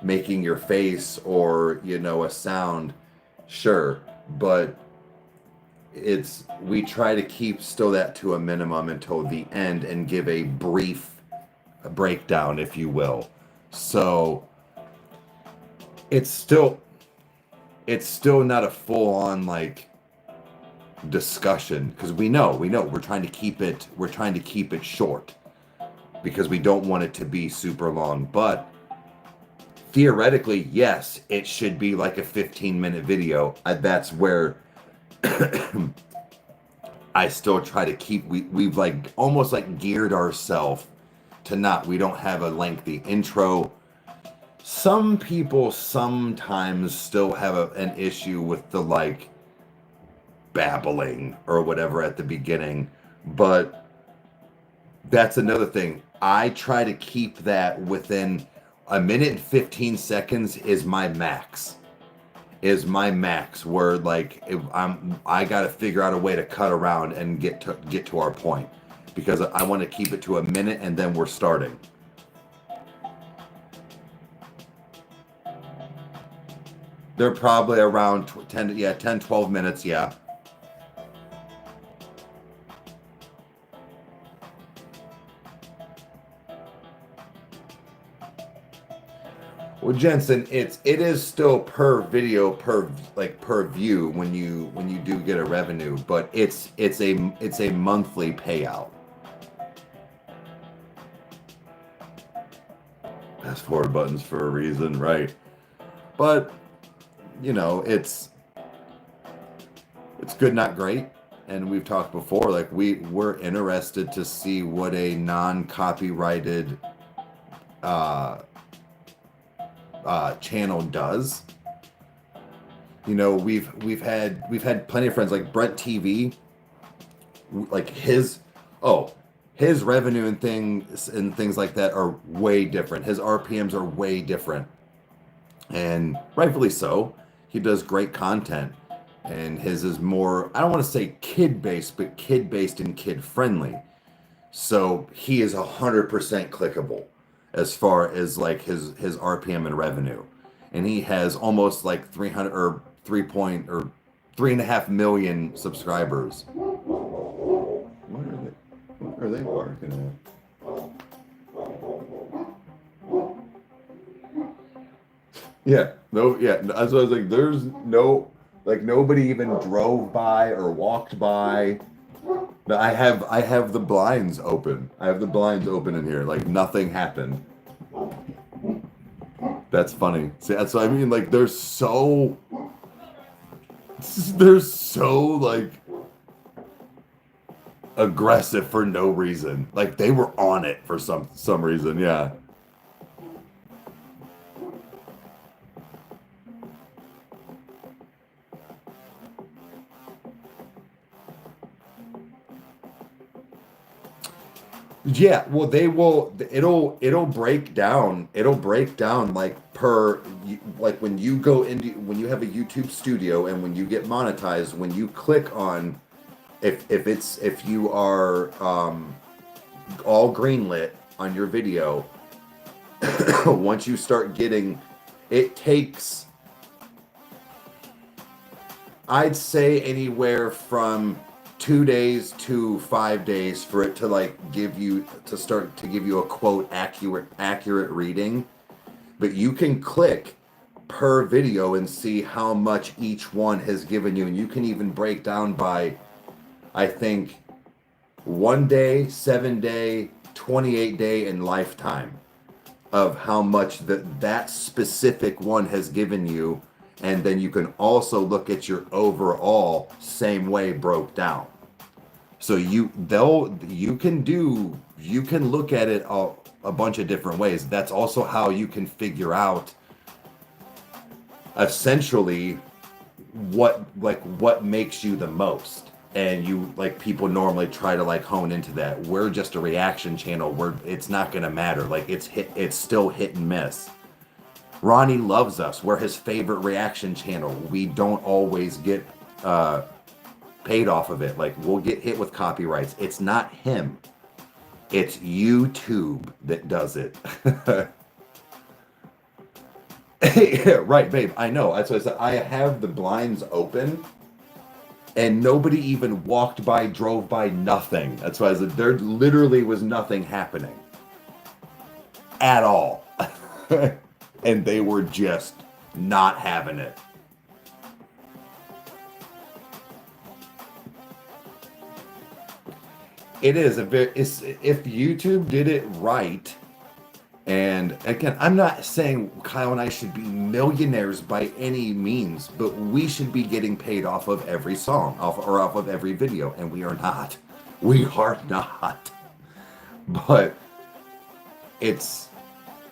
Speaker 1: making your face or, a sound, sure. But we try to keep still that to a minimum until the end and give a brief breakdown, if you will. So it's still not a full-on like discussion, because we know we're trying to keep it short, because we don't want it to be super long. But theoretically, yes, it should be like a 15-minute video. That's where I still try to keep, we've like almost like geared ourselves to we don't have a lengthy intro. Some people sometimes still have an issue with the like babbling or whatever at the beginning, but that's another thing. I try to keep that within a minute and 15 seconds is my max. Where like I got to figure out a way to cut around and get to our point, because I want to keep it to a minute and then we're starting. They're probably around 10, 12 minutes, yeah. Well, Jensen, it is still per video per view when you do get a revenue, but it's a monthly payout. Fast forward buttons for a reason, right? But you know, it's good, not great. And we've talked before, like we're interested to see what a non-copyrighted channel does. You know, we've had plenty of friends like Brent TV, like his revenue and things like that are way different. His RPMs are way different, and rightfully so. He does great content, and his is more, I don't want to say kid based, but kid based and kid friendly. So he is 100% clickable as far as like his RPM and revenue, and he has almost like 300 or 3.5 million subscribers. What are they barking at? Yeah, no, yeah. That's what I was like. There's no, like, nobody even drove by or walked by. No, I have the blinds open. I have the blinds open in here. Like nothing happened. That's funny. See, that's what I mean. Like they're so like aggressive for no reason. Like they were on it for some reason. Yeah. Yeah, well, they will. It'll break down. It'll break down like like when you go into when you have a YouTube studio and when you get monetized. When you click on if you are all greenlit on your video, once you start getting, it takes, I'd say, anywhere from 2 days to 5 days for it to like start to give you a quote accurate reading. But you can click per video and see how much each one has given you, and you can even break down by, I think, 1 day, 7 day, 28 day, and lifetime of how much that specific one has given you. And then you can also look at your overall same way broke down. So you can look at it a bunch of different ways. That's also how you can figure out essentially what makes you the most. And you, like, people normally try to like hone into that. We're just a reaction channel where it's not gonna matter. Like it's still hit and miss. Ronnie loves us. We're his favorite reaction channel. We don't always get paid off of it. Like we'll get hit with copyrights. It's not him. It's YouTube that does it. Yeah, right, babe. I know. That's what I said. I have the blinds open, and nobody even walked by, drove by, nothing. That's why I said there literally was nothing happening at all. And they were just not having it. It is a bit. If YouTube did it right, and again, I'm not saying Kyle and I should be millionaires by any means, but we should be getting paid off of every song, off of every video, and we are not. We are not. But it's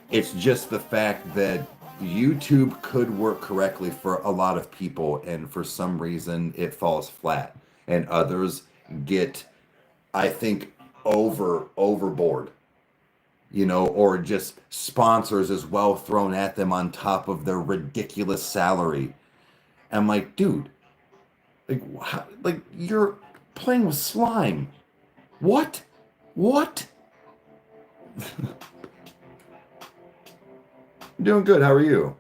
Speaker 1: just the fact that YouTube could work correctly for a lot of people, and for some reason it falls flat, and others get, I think, overboard, you know, or just sponsors as well thrown at them on top of their ridiculous salary. I'm like, dude, like you're playing with slime. What? I'm doing good. How are you?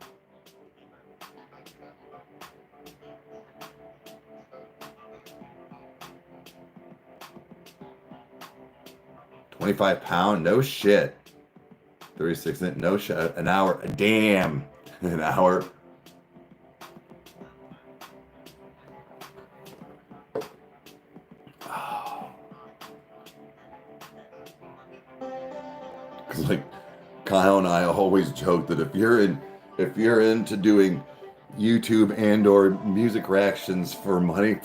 Speaker 1: 25 pound, no shit. 36 inch, no shit. An hour, damn, an hour. Cause like Kyle and I always joke that if you're into doing YouTube and or music reactions for money,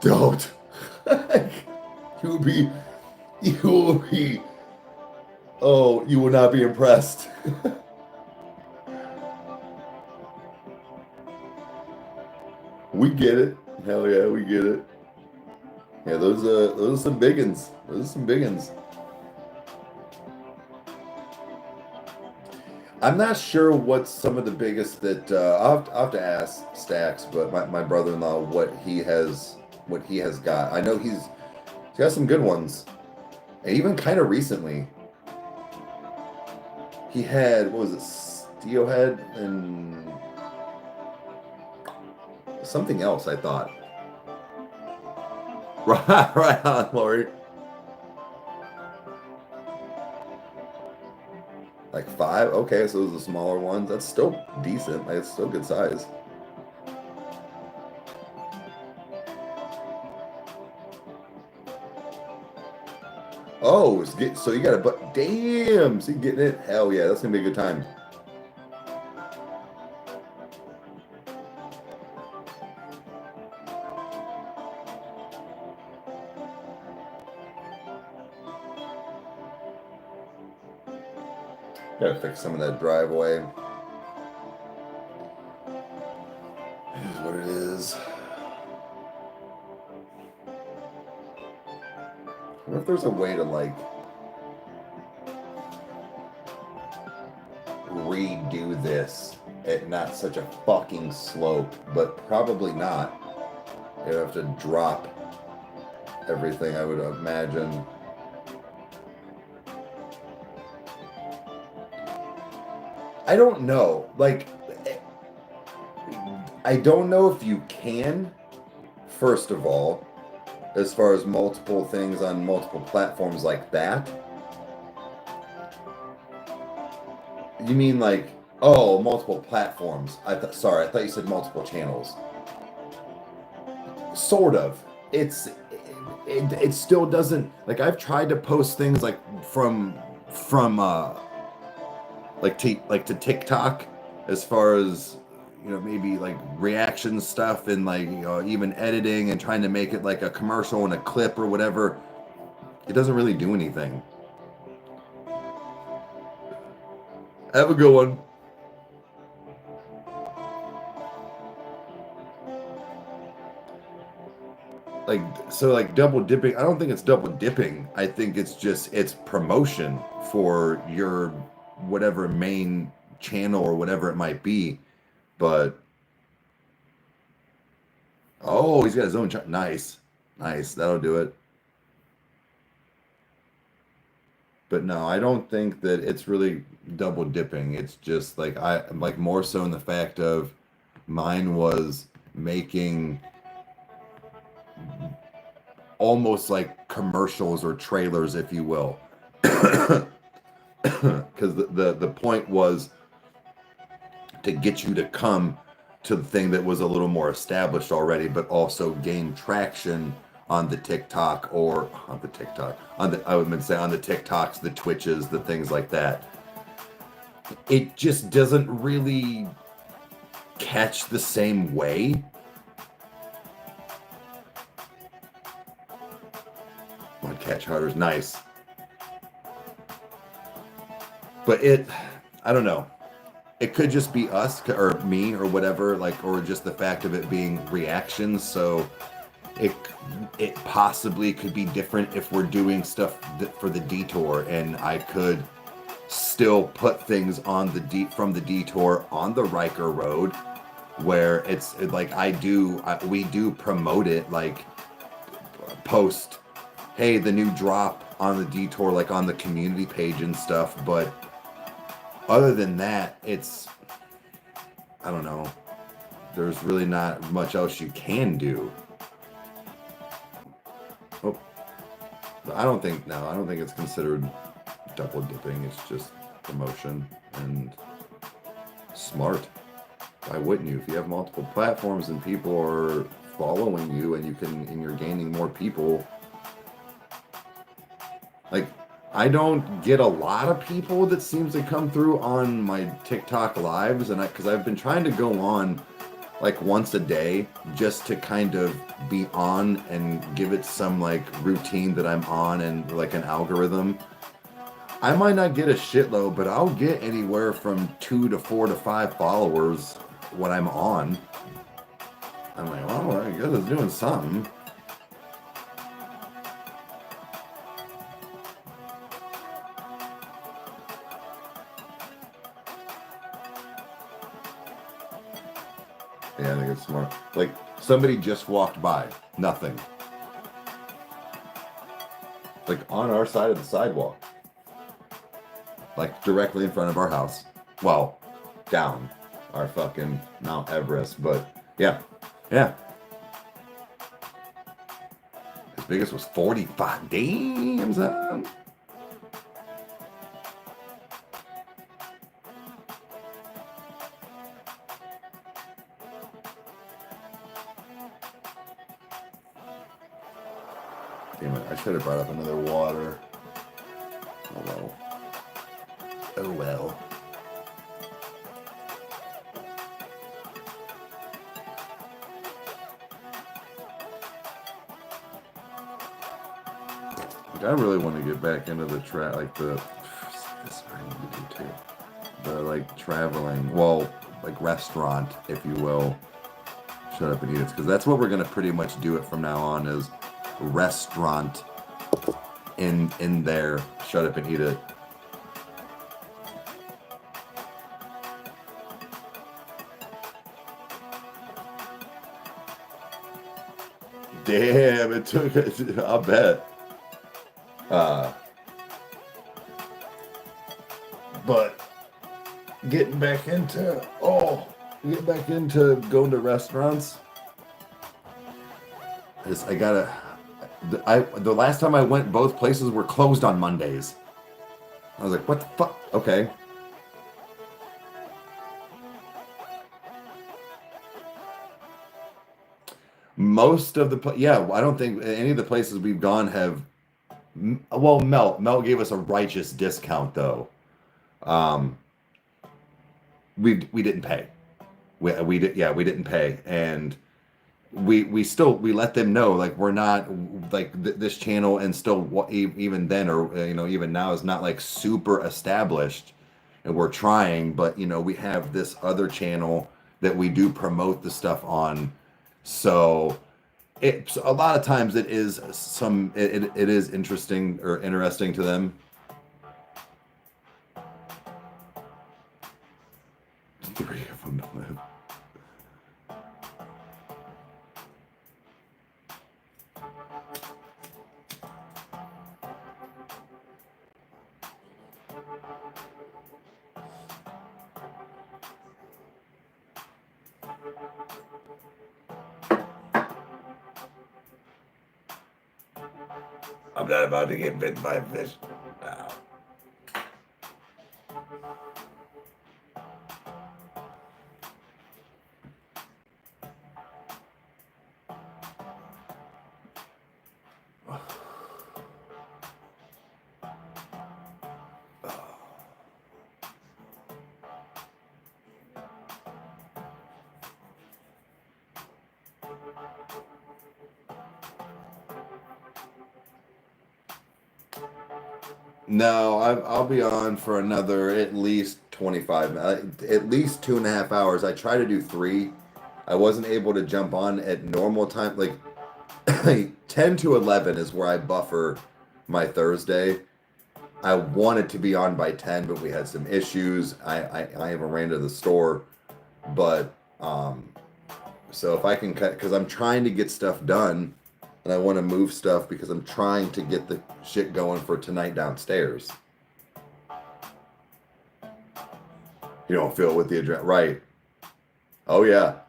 Speaker 1: don't. you will be, oh, you will not be impressed. We get it. Hell yeah, we get it. Yeah, those are some biggins. Those are some biggins. I'm not sure what some of the biggest that I'll have to ask Stacks, but my brother-in-law what he has got. I know he's got some good ones, and even kind of recently, he had, what was it, Steelhead and something else. I thought. Right on, Lori. Like 5? Okay, so those are the smaller ones. That's still decent. Like, it's still good size. Oh, so you got a but damn, so you getting it? Hell yeah, that's gonna be a good time. Gotta fix some of that driveway. It is what it is. I wonder if there's a way to like redo this at not such a fucking slope, but probably not. You have to drop everything, I would imagine. I don't know. Like, I don't know if you can, first of all, as far as multiple things on multiple platforms like that. You mean like, oh, multiple platforms. Sorry, I thought you said multiple channels. Sort of. It still doesn't, like, I've tried to post things like from to TikTok, as far as, you know, maybe like reaction stuff and like, you know, even editing and trying to make it like a commercial and a clip or whatever. It doesn't really do anything. Have a good one. Like double dipping, I don't think it's double dipping. I think it's promotion for your whatever main channel or whatever it might be. But oh, he's got his own nice, that'll do it. But no, I don't think that it's really double dipping. It's just like like more so in the fact of mine was making almost like commercials or trailers, if you will. Because the point was to get you to come to the thing that was a little more established already, but also gain traction on the TikTok or on the TikTok, I would say on the TikToks, the Twitches, the things like that. It just doesn't really catch the same way. One catch harder is nice. But I don't know. It could just be us or me or whatever, like, or just the fact of it being reactions. So it possibly could be different if we're doing stuff for the detour, and I could still put things on from the detour on the Rykerroad, where it's like we do promote it, like post, hey, the new drop on the detour, like on the community page and stuff. But other than that, I don't know. There's really not much else you can do. Oh, I don't think it's considered double dipping. It's just promotion and smart. Why wouldn't you? If you have multiple platforms and people are following you and you're gaining more people. Like, I don't get a lot of people that seems to come through on my TikTok lives, and because I've been trying to go on like once a day just to kind of be on and give it some like routine that I'm on and like an algorithm. I might not get a shitload, but I'll get anywhere from 2 to 4 to 5 followers when I'm on. I'm like, well, I guess it's doing something. Yeah, I think it's smart. Like, somebody just walked by. Nothing. Like, on our side of the sidewalk. Like, directly in front of our house. Well, down our fucking Mount Everest. But, yeah. Yeah. His biggest was 45. Damn, son. Damn it, I should have brought up another water. Oh well. Oh well. Like, I really want to get back into the this I need to do too. The like traveling, well, like restaurant, if you will. Shut up and eat it, because that's what we're gonna pretty much do it from now on is restaurant in there. Shut up and eat it. Damn, it took. I'll bet. But getting back into going to restaurants. The last time I went, both places were closed on Mondays. I was like, what the fuck? Okay. Most of I don't think any of the places we've gone have. Well, Melt gave us a righteous discount though. We didn't pay. We didn't pay, and we let them know like we're not like this channel, and still even then, or even now, is not like super established, and we're trying, but we have this other channel that we do promote the stuff on. So it's a lot of times it is interesting to them. Three of them don't live. I'm not about to get bitten by a fish. Ow. No, I'll be on for another at least 25 minutes, at least 2.5 hours. I try to do 3. I wasn't able to jump on at normal time. Like 10 to 11 is where I buffer my Thursday. I wanted to be on by 10, but we had some issues. I even ran to the store, but so if I can cut, because I'm trying to get stuff done. And I want to move stuff because I'm trying to get the shit going for tonight downstairs. You don't feel it with the address, right? Oh yeah.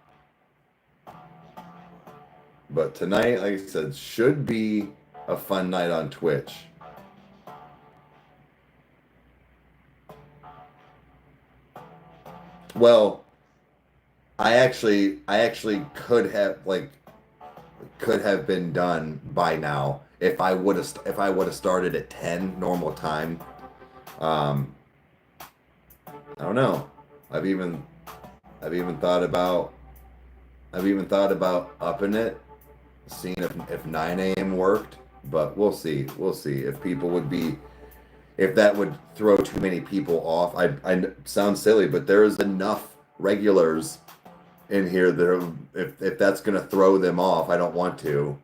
Speaker 1: But tonight, like I said, should be a fun night on Twitch. Well, I actually could have been done by now if I would have started at 10 normal time. I don't know. I've even thought about upping it, seeing if 9 a.m. worked, but we'll see. We'll see if people would be, if that would throw too many people off. I sound silly, but there is enough regulars in here that are, if that's gonna throw them off, I don't want to.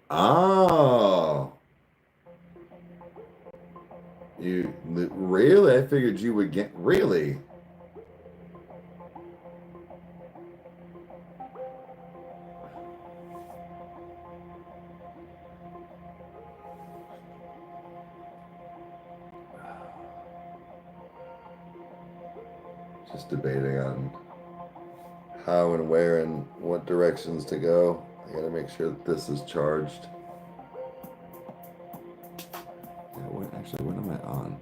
Speaker 1: Oh, you really? I figured you would get really. Just debating on how and where and what directions to go. I gotta make sure that this is charged. Yeah, when am I on?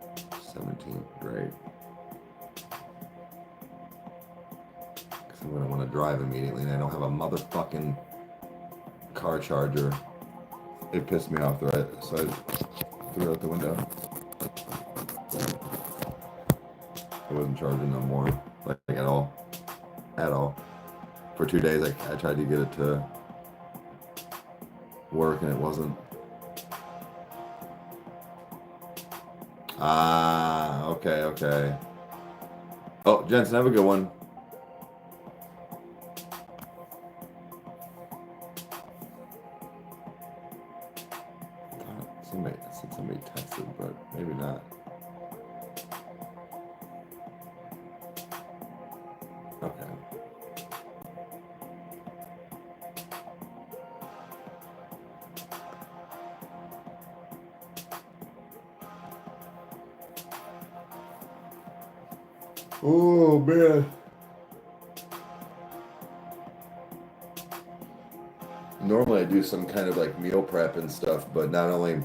Speaker 1: 17th, right? Because I'm gonna want to drive immediately and I don't have a motherfucking car charger. It pissed me off, right? So I threw it out the window. I wasn't charging no more, like at all. For 2 days, I tried to get it to work and it wasn't. Ah, okay. Oh, Jensen, have a good one. Somebody texted, but maybe not. Okay. Oh man. Normally I do some kind of like meal prep and stuff, but not only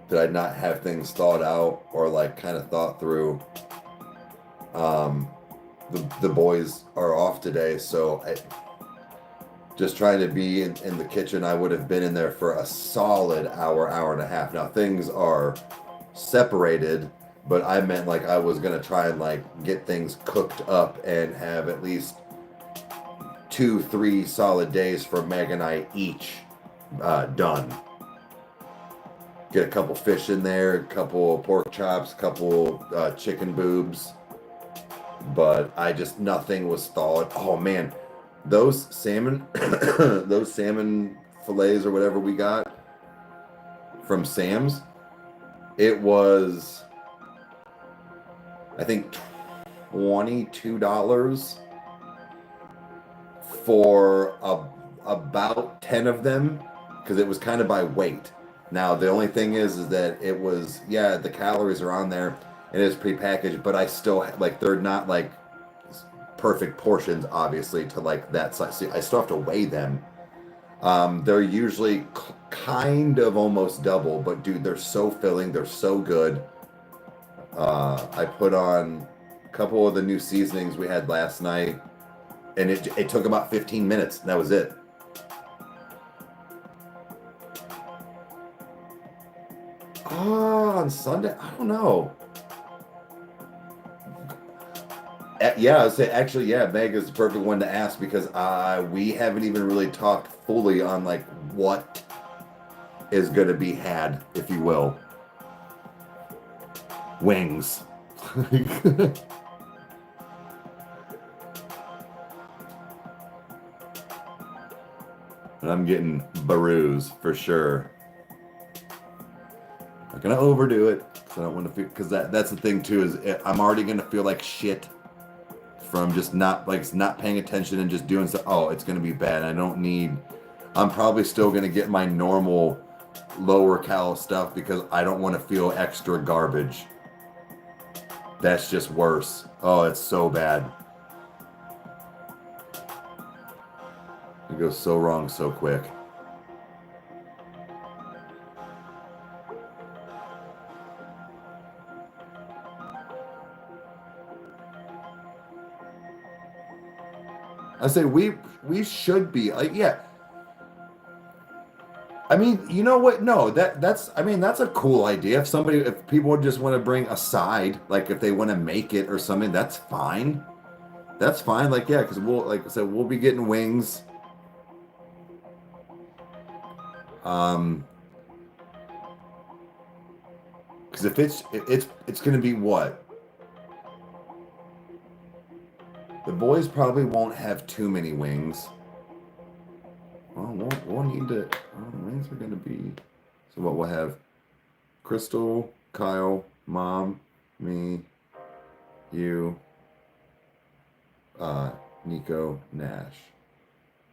Speaker 1: did I not have things thought out or like kind of thought through, the boys are off today, so just trying to be in the kitchen. I would have been in there for a solid hour and a half. Now things are separated, but I meant like I was gonna try and like get things cooked up and have at least 2-3 solid days for Meg and I each done. Get a couple fish in there, a couple pork chops, a couple chicken boobs, but nothing was thawed. Oh man, those salmon fillets or whatever we got from Sam's, it was, I think, $22 for about 10 of them, because it was kind of by weight. Now the only thing is that it was, yeah, the calories are on there and it's prepackaged, but I still like, they're not like perfect portions obviously to like that size. See, I still have to weigh them. They're usually kind of almost double, but dude, they're so filling, they're so good. I put on a couple of the new seasonings we had last night, and it took about 15 minutes. And that was it. Oh, on Sunday? I don't know. Yeah, I would say actually, yeah, Meg is the perfect one to ask, because we haven't even really talked fully on like what is going to be had, if you will. Wings. And I'm getting barroos for sure. Not gonna overdo it, because I don't want to feel, because that's the thing too, is I'm already gonna feel like shit from just not paying attention and just doing stuff. Oh, it's gonna be bad. I don't need I'm probably still going to get my normal lower cal stuff because I don't want to feel extra garbage. That's just worse. Oh, it's so bad. It goes so wrong so quick. I say we should be like, yeah. I mean, you know what? No, that's I mean that's a cool idea. If people just want to bring a side, like if they want to make it or something, that's fine. That's fine. Like yeah, because we'll like I said, we'll be getting wings. Because if it's gonna be what? The boys probably won't have too many wings. Well, we'll need to. The wings are gonna be. So what we'll have? Crystal, Kyle, Mom, me, you, Nico, Nash.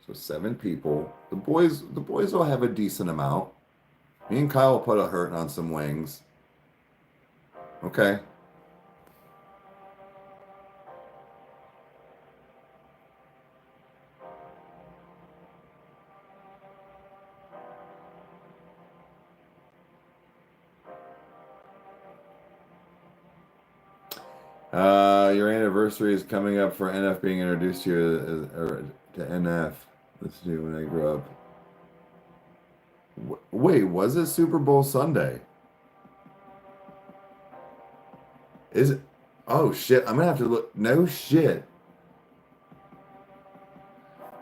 Speaker 1: So 7 people. The boys will have a decent amount. Me and Kyle will put a hurting on some wings. Okay. Your anniversary is coming up for NF being introduced to you to NF. Let's do when I grow up. Wait, was it Super Bowl Sunday? Is it? Oh shit! I'm gonna have to look. No shit.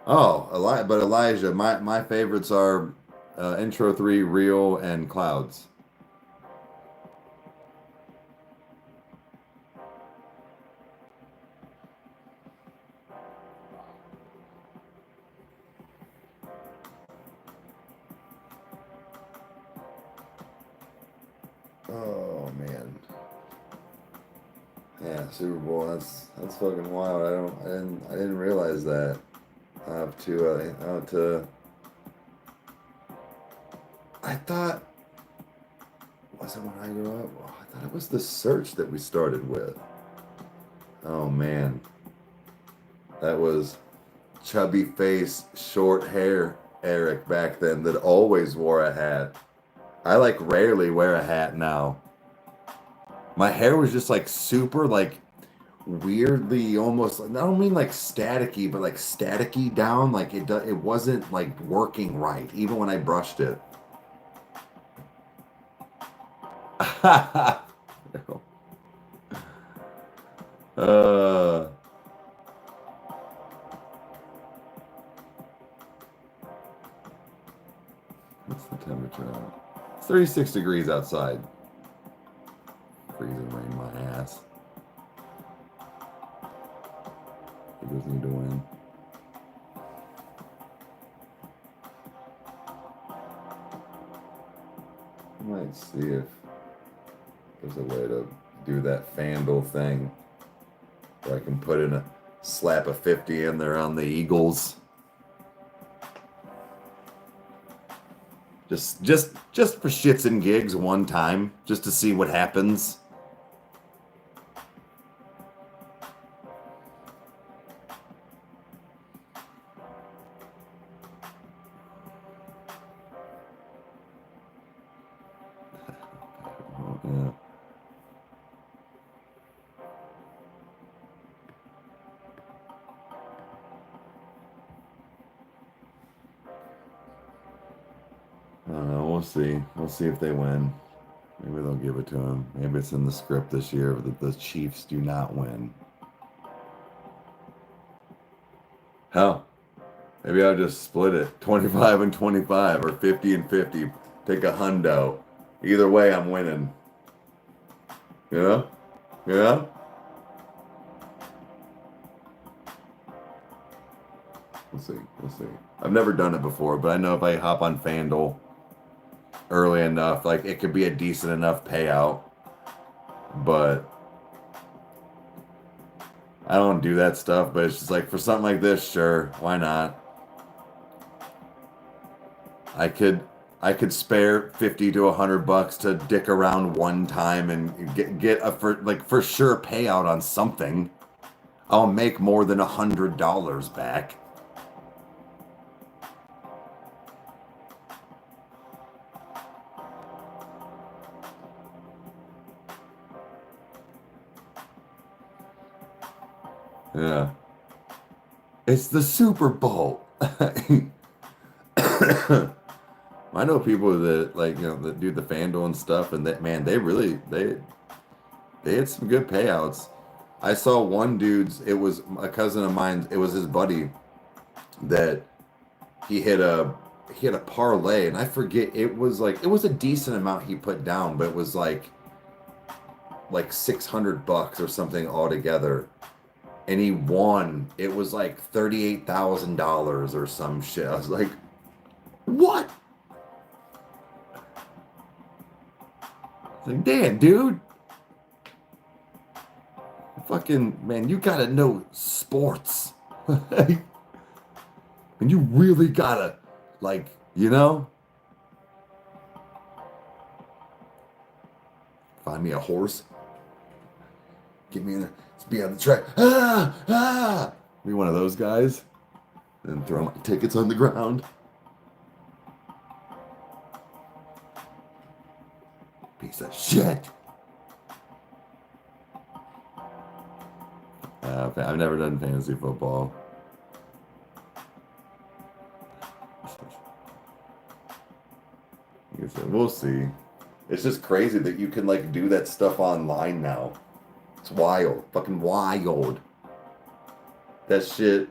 Speaker 1: Oh, but Elijah, my favorites are Intro 3, Real, and Clouds. Oh man. Yeah, Super Bowl. That's fucking wild. I didn't realize that. I thought, was it when I grew up? Oh, I thought it was the search that we started with. Oh man, that was chubby face, short hair Eric back then that always wore a hat. I like rarely wear a hat now. My hair was just like super like weirdly almost, I don't mean like staticky, but like staticky down. Like it wasn't like working right even when I brushed it. uh what's the temperature? It's 36 degrees outside. Freezing rain my ass. Eagles need to win. I might see if there's a way to do that FanDuel thing where I can put in a slap a 50 in there on the Eagles. Just for shits and gigs one time, just to see what happens. Yeah. I don't know. We'll see. We'll see if they win. Maybe they'll give it to them. Maybe it's in the script this year that the Chiefs do not win. Hell, maybe I'll just split it 25 and 25 or 50 and 50. Take a hundo. Either way, I'm winning. You know? You know? We'll see. We'll see. I've never done it before, but I know if I hop on FanDuel early enough, like it could be a decent enough payout. But I don't do that stuff, but it's just like for something like this, sure, why not? I could I could spare 50 to $100 to dick around one time and get a for sure payout on something. I'll make more than $100 back. Yeah. It's the Super Bowl. I know people that that do the FanDuel and stuff, and that man, they had some good payouts. I saw one dude's. It was a cousin of mine. It was his buddy that he hit a he had a parlay, and I forget. It was a decent amount he put down, but it was like $600 or something altogether, and he won. It was like $38,000 or some shit. I was like, what? Like, damn, dude. Fucking, man, you gotta know sports. And you really gotta, like, find me a horse. Get me in there. Let's be on the track. Ah! Ah! Be one of those guys. And throw my tickets on the ground. Piece of shit. I've never done fantasy football. Like I said, we'll see. It's just crazy that you can like do that stuff online now. It's wild. Fucking wild. That shit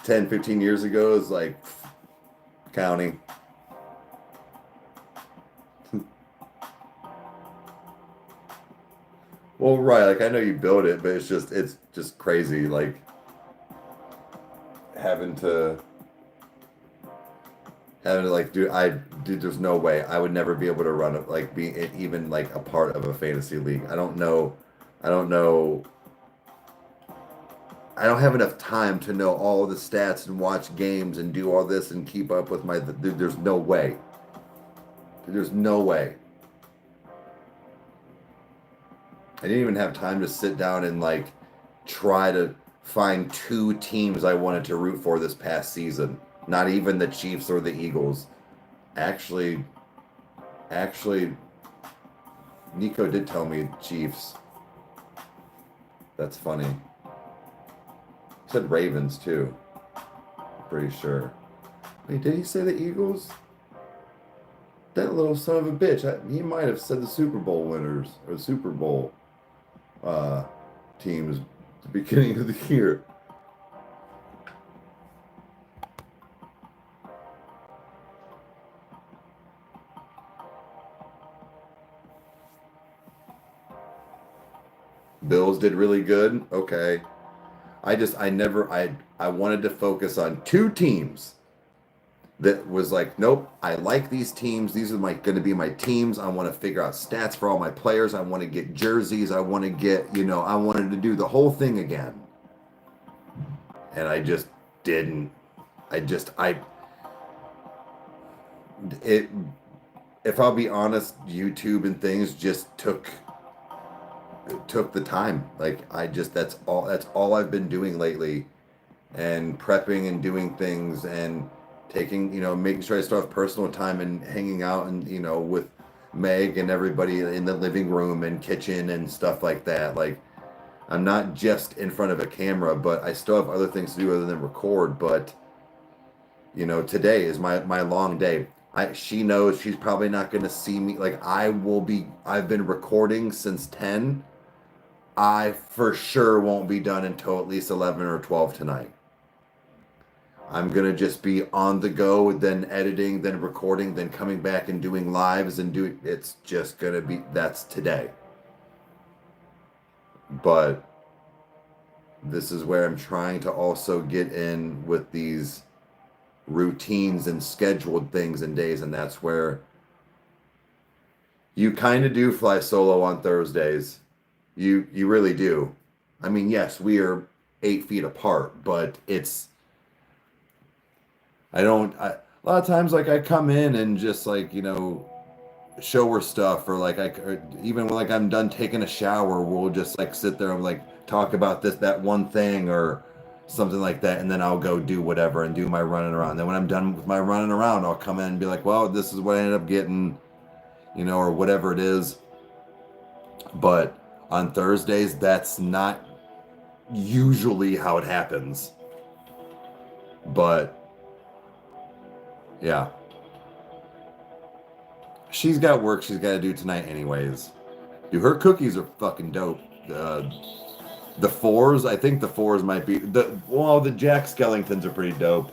Speaker 1: 10, 15 years ago is like counting. Well, right, like I know you build it, but it's just crazy, like having to like dude, there's no way I would never be able to run it, like be even like a part of a fantasy league. I don't know, I don't have enough time to know all the stats and watch games and do all this and keep up with my dude. There's no way. There's no way. I didn't even have time to sit down and like try to find two teams I wanted to root for this past season. Not even the Chiefs or the Eagles. Actually, Nico did tell me Chiefs. That's funny. He said Ravens too. I'm pretty sure. Wait, did he say the Eagles? That little son of a bitch. He might have said the Super Bowl winners or Super Bowl teams at the beginning of the year. Bills did really good. Okay. I wanted to focus on two teams that was like, nope, I like these teams. These are going to be my teams. I want to figure out stats for all my players. I want to get jerseys. I want to get, I wanted to do the whole thing again. And I just didn't. If I'll be honest, YouTube and things just took the time. Like that's all I've been doing lately, and prepping and doing things and taking, making sure I still have personal time and hanging out and, with Meg and everybody in the living room and kitchen and stuff like that. Like I'm not just in front of a camera, but I still have other things to do other than record. But, today is my long day. She knows she's probably not going to see me. Like I've been recording since 10. I for sure won't be done until at least 11 or 12 tonight. I'm going to just be on the go, then editing, then recording, then coming back and doing lives and it's just going to be, that's today. But this is where I'm trying to also get in with these routines and scheduled things and days, and that's where you kind of do fly solo on Thursdays. You really do. I mean, yes, we are 8 feet apart, but a lot of times, like, I come in and just, like, show her stuff, or like or even when, like, I'm done taking a shower, we'll just, like, sit there and, like, talk about that one thing or something like that, and then I'll go do whatever and do my running around. Then when I'm done with my running around, I'll come in and be like, well, this is what I ended up getting, or whatever it is. But on Thursdays, that's not usually how it happens. But yeah, she's got work she's got to do tonight anyways. Dude, her cookies are fucking dope. The fours, I think the fours might be the Jack Skellingtons are pretty dope.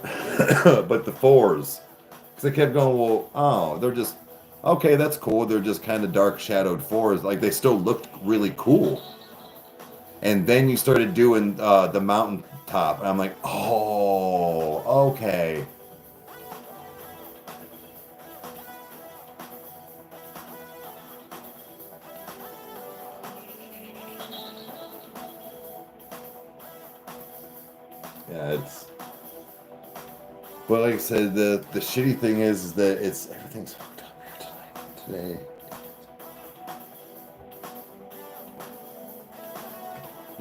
Speaker 1: But the fours, because I kept going, well, oh, they're just okay, that's cool. They're just kind of dark shadowed fours. Like, they still looked really cool. And then you started doing the mountaintop, and I'm like, oh, okay. Yeah, it's. But like I said, the shitty thing is that everything's hooked up here today.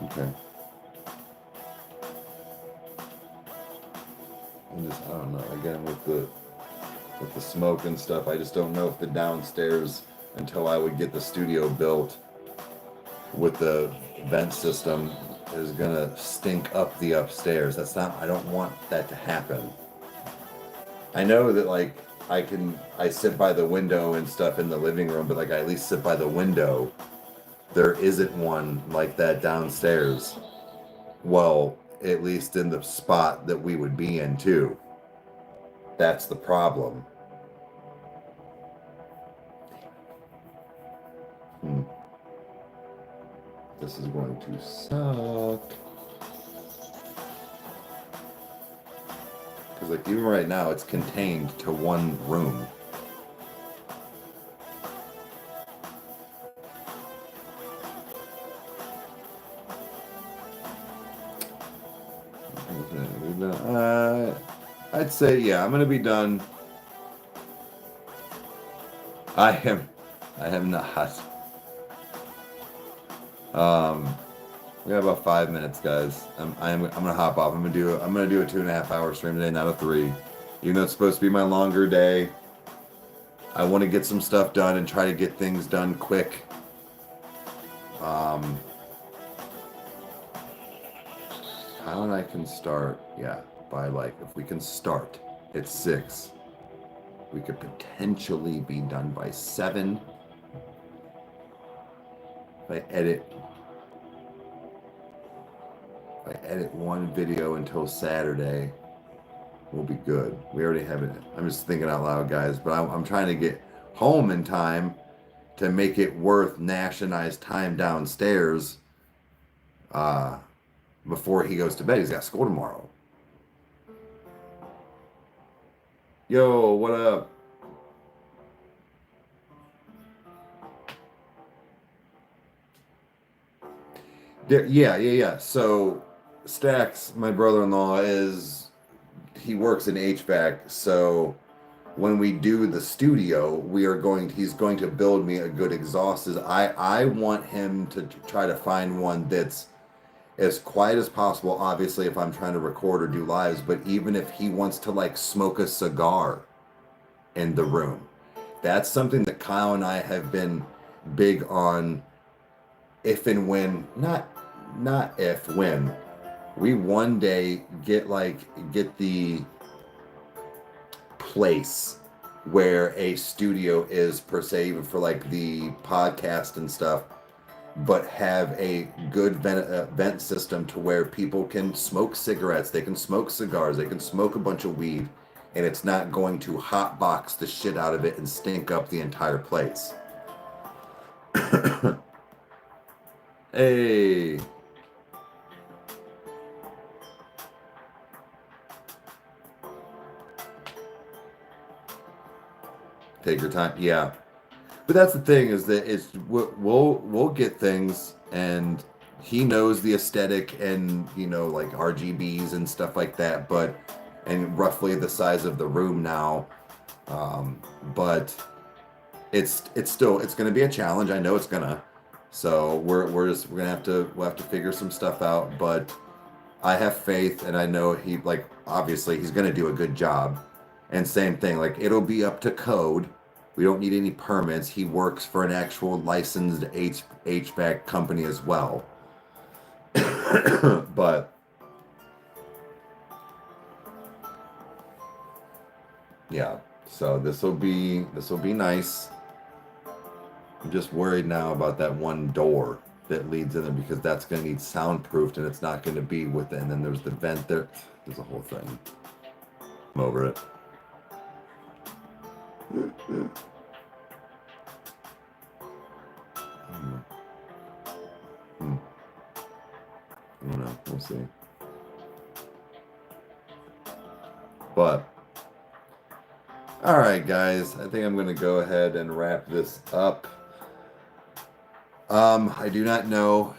Speaker 1: Okay. I don't know. Again, with the smoke and stuff, I just don't know if the downstairs, until I would get the studio built with the vent system, is gonna stink up the upstairs. I don't want that to happen. I know that, like, I sit by the window and stuff in the living room, but, like, I at least sit by the window. There isn't one like that downstairs. Well, at least in the spot that we would be in too. That's the problem. This is going to suck. Because, like, even right now, it's contained to one room. I'd say, yeah, I'm gonna be done. I am not. We got about 5 minutes, guys. I'm gonna hop off. I'm gonna do a 2.5 hour stream today, not a 3. Even though it's supposed to be my longer day, I want to get some stuff done and try to get things done quick. How I can start? Yeah, by, like, if we can start at 6, we could potentially be done by 7. If I edit one video until Saturday, we'll be good. We already have it. I'm just thinking out loud, guys, but I'm trying to get home in time to make it worth Nash and I's time downstairs before he goes to bed. He's got school tomorrow. Yo, what up? Yeah. So Stacks, my brother-in-law, he works in HVAC. So when we do the studio, he's going to build me a good exhaust. I want him to try to find one that's as quiet as possible, obviously, if I'm trying to record or do lives, but even if he wants to, like, smoke a cigar in the room. That's something that Kyle and I have been big on. If and when, not if, when we one day get the place where a studio is, per se, even for, like, the podcast and stuff, but have a good vent system to where people can smoke cigarettes, they can smoke cigars, they can smoke a bunch of weed, and it's not going to hotbox the shit out of it and stink up the entire place. Hey. Take your time. Yeah. But that's the thing, is that we'll get things, and he knows the aesthetic and, like, RGBs and stuff like that, but and roughly the size of the room now. But it's going to be a challenge. I know it's gonna. So we'll have to figure some stuff out. But I have faith, and I know obviously he's gonna do a good job. And same thing, like it'll be up to code. We don't need any permits. He works for an actual licensed HVAC company as well. But yeah, so this will be nice. I'm just worried now about that one door that leads in there, because that's going to need soundproofed, and it's not going to be with it. And then there's the vent there. There's a whole thing. I'm over it. I don't know. We'll see. But all right, guys, I think I'm going to go ahead and wrap this up. I do not know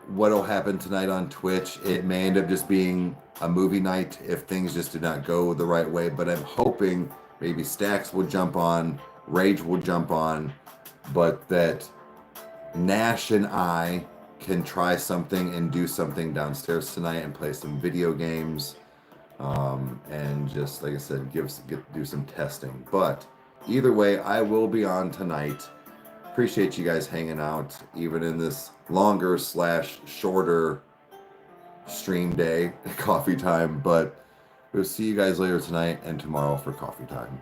Speaker 1: what'll happen tonight on Twitch. It may end up just being a movie night if things just do not go the right way, but I'm hoping maybe Stacks will jump on, Rage will jump on, but that Nash and I can try something and do something downstairs tonight and play some video games, and just, like I said, do some testing. But either way, I will be on tonight. Appreciate you guys hanging out, even in this longer / shorter stream day, coffee time. But we'll see you guys later tonight and tomorrow for coffee time.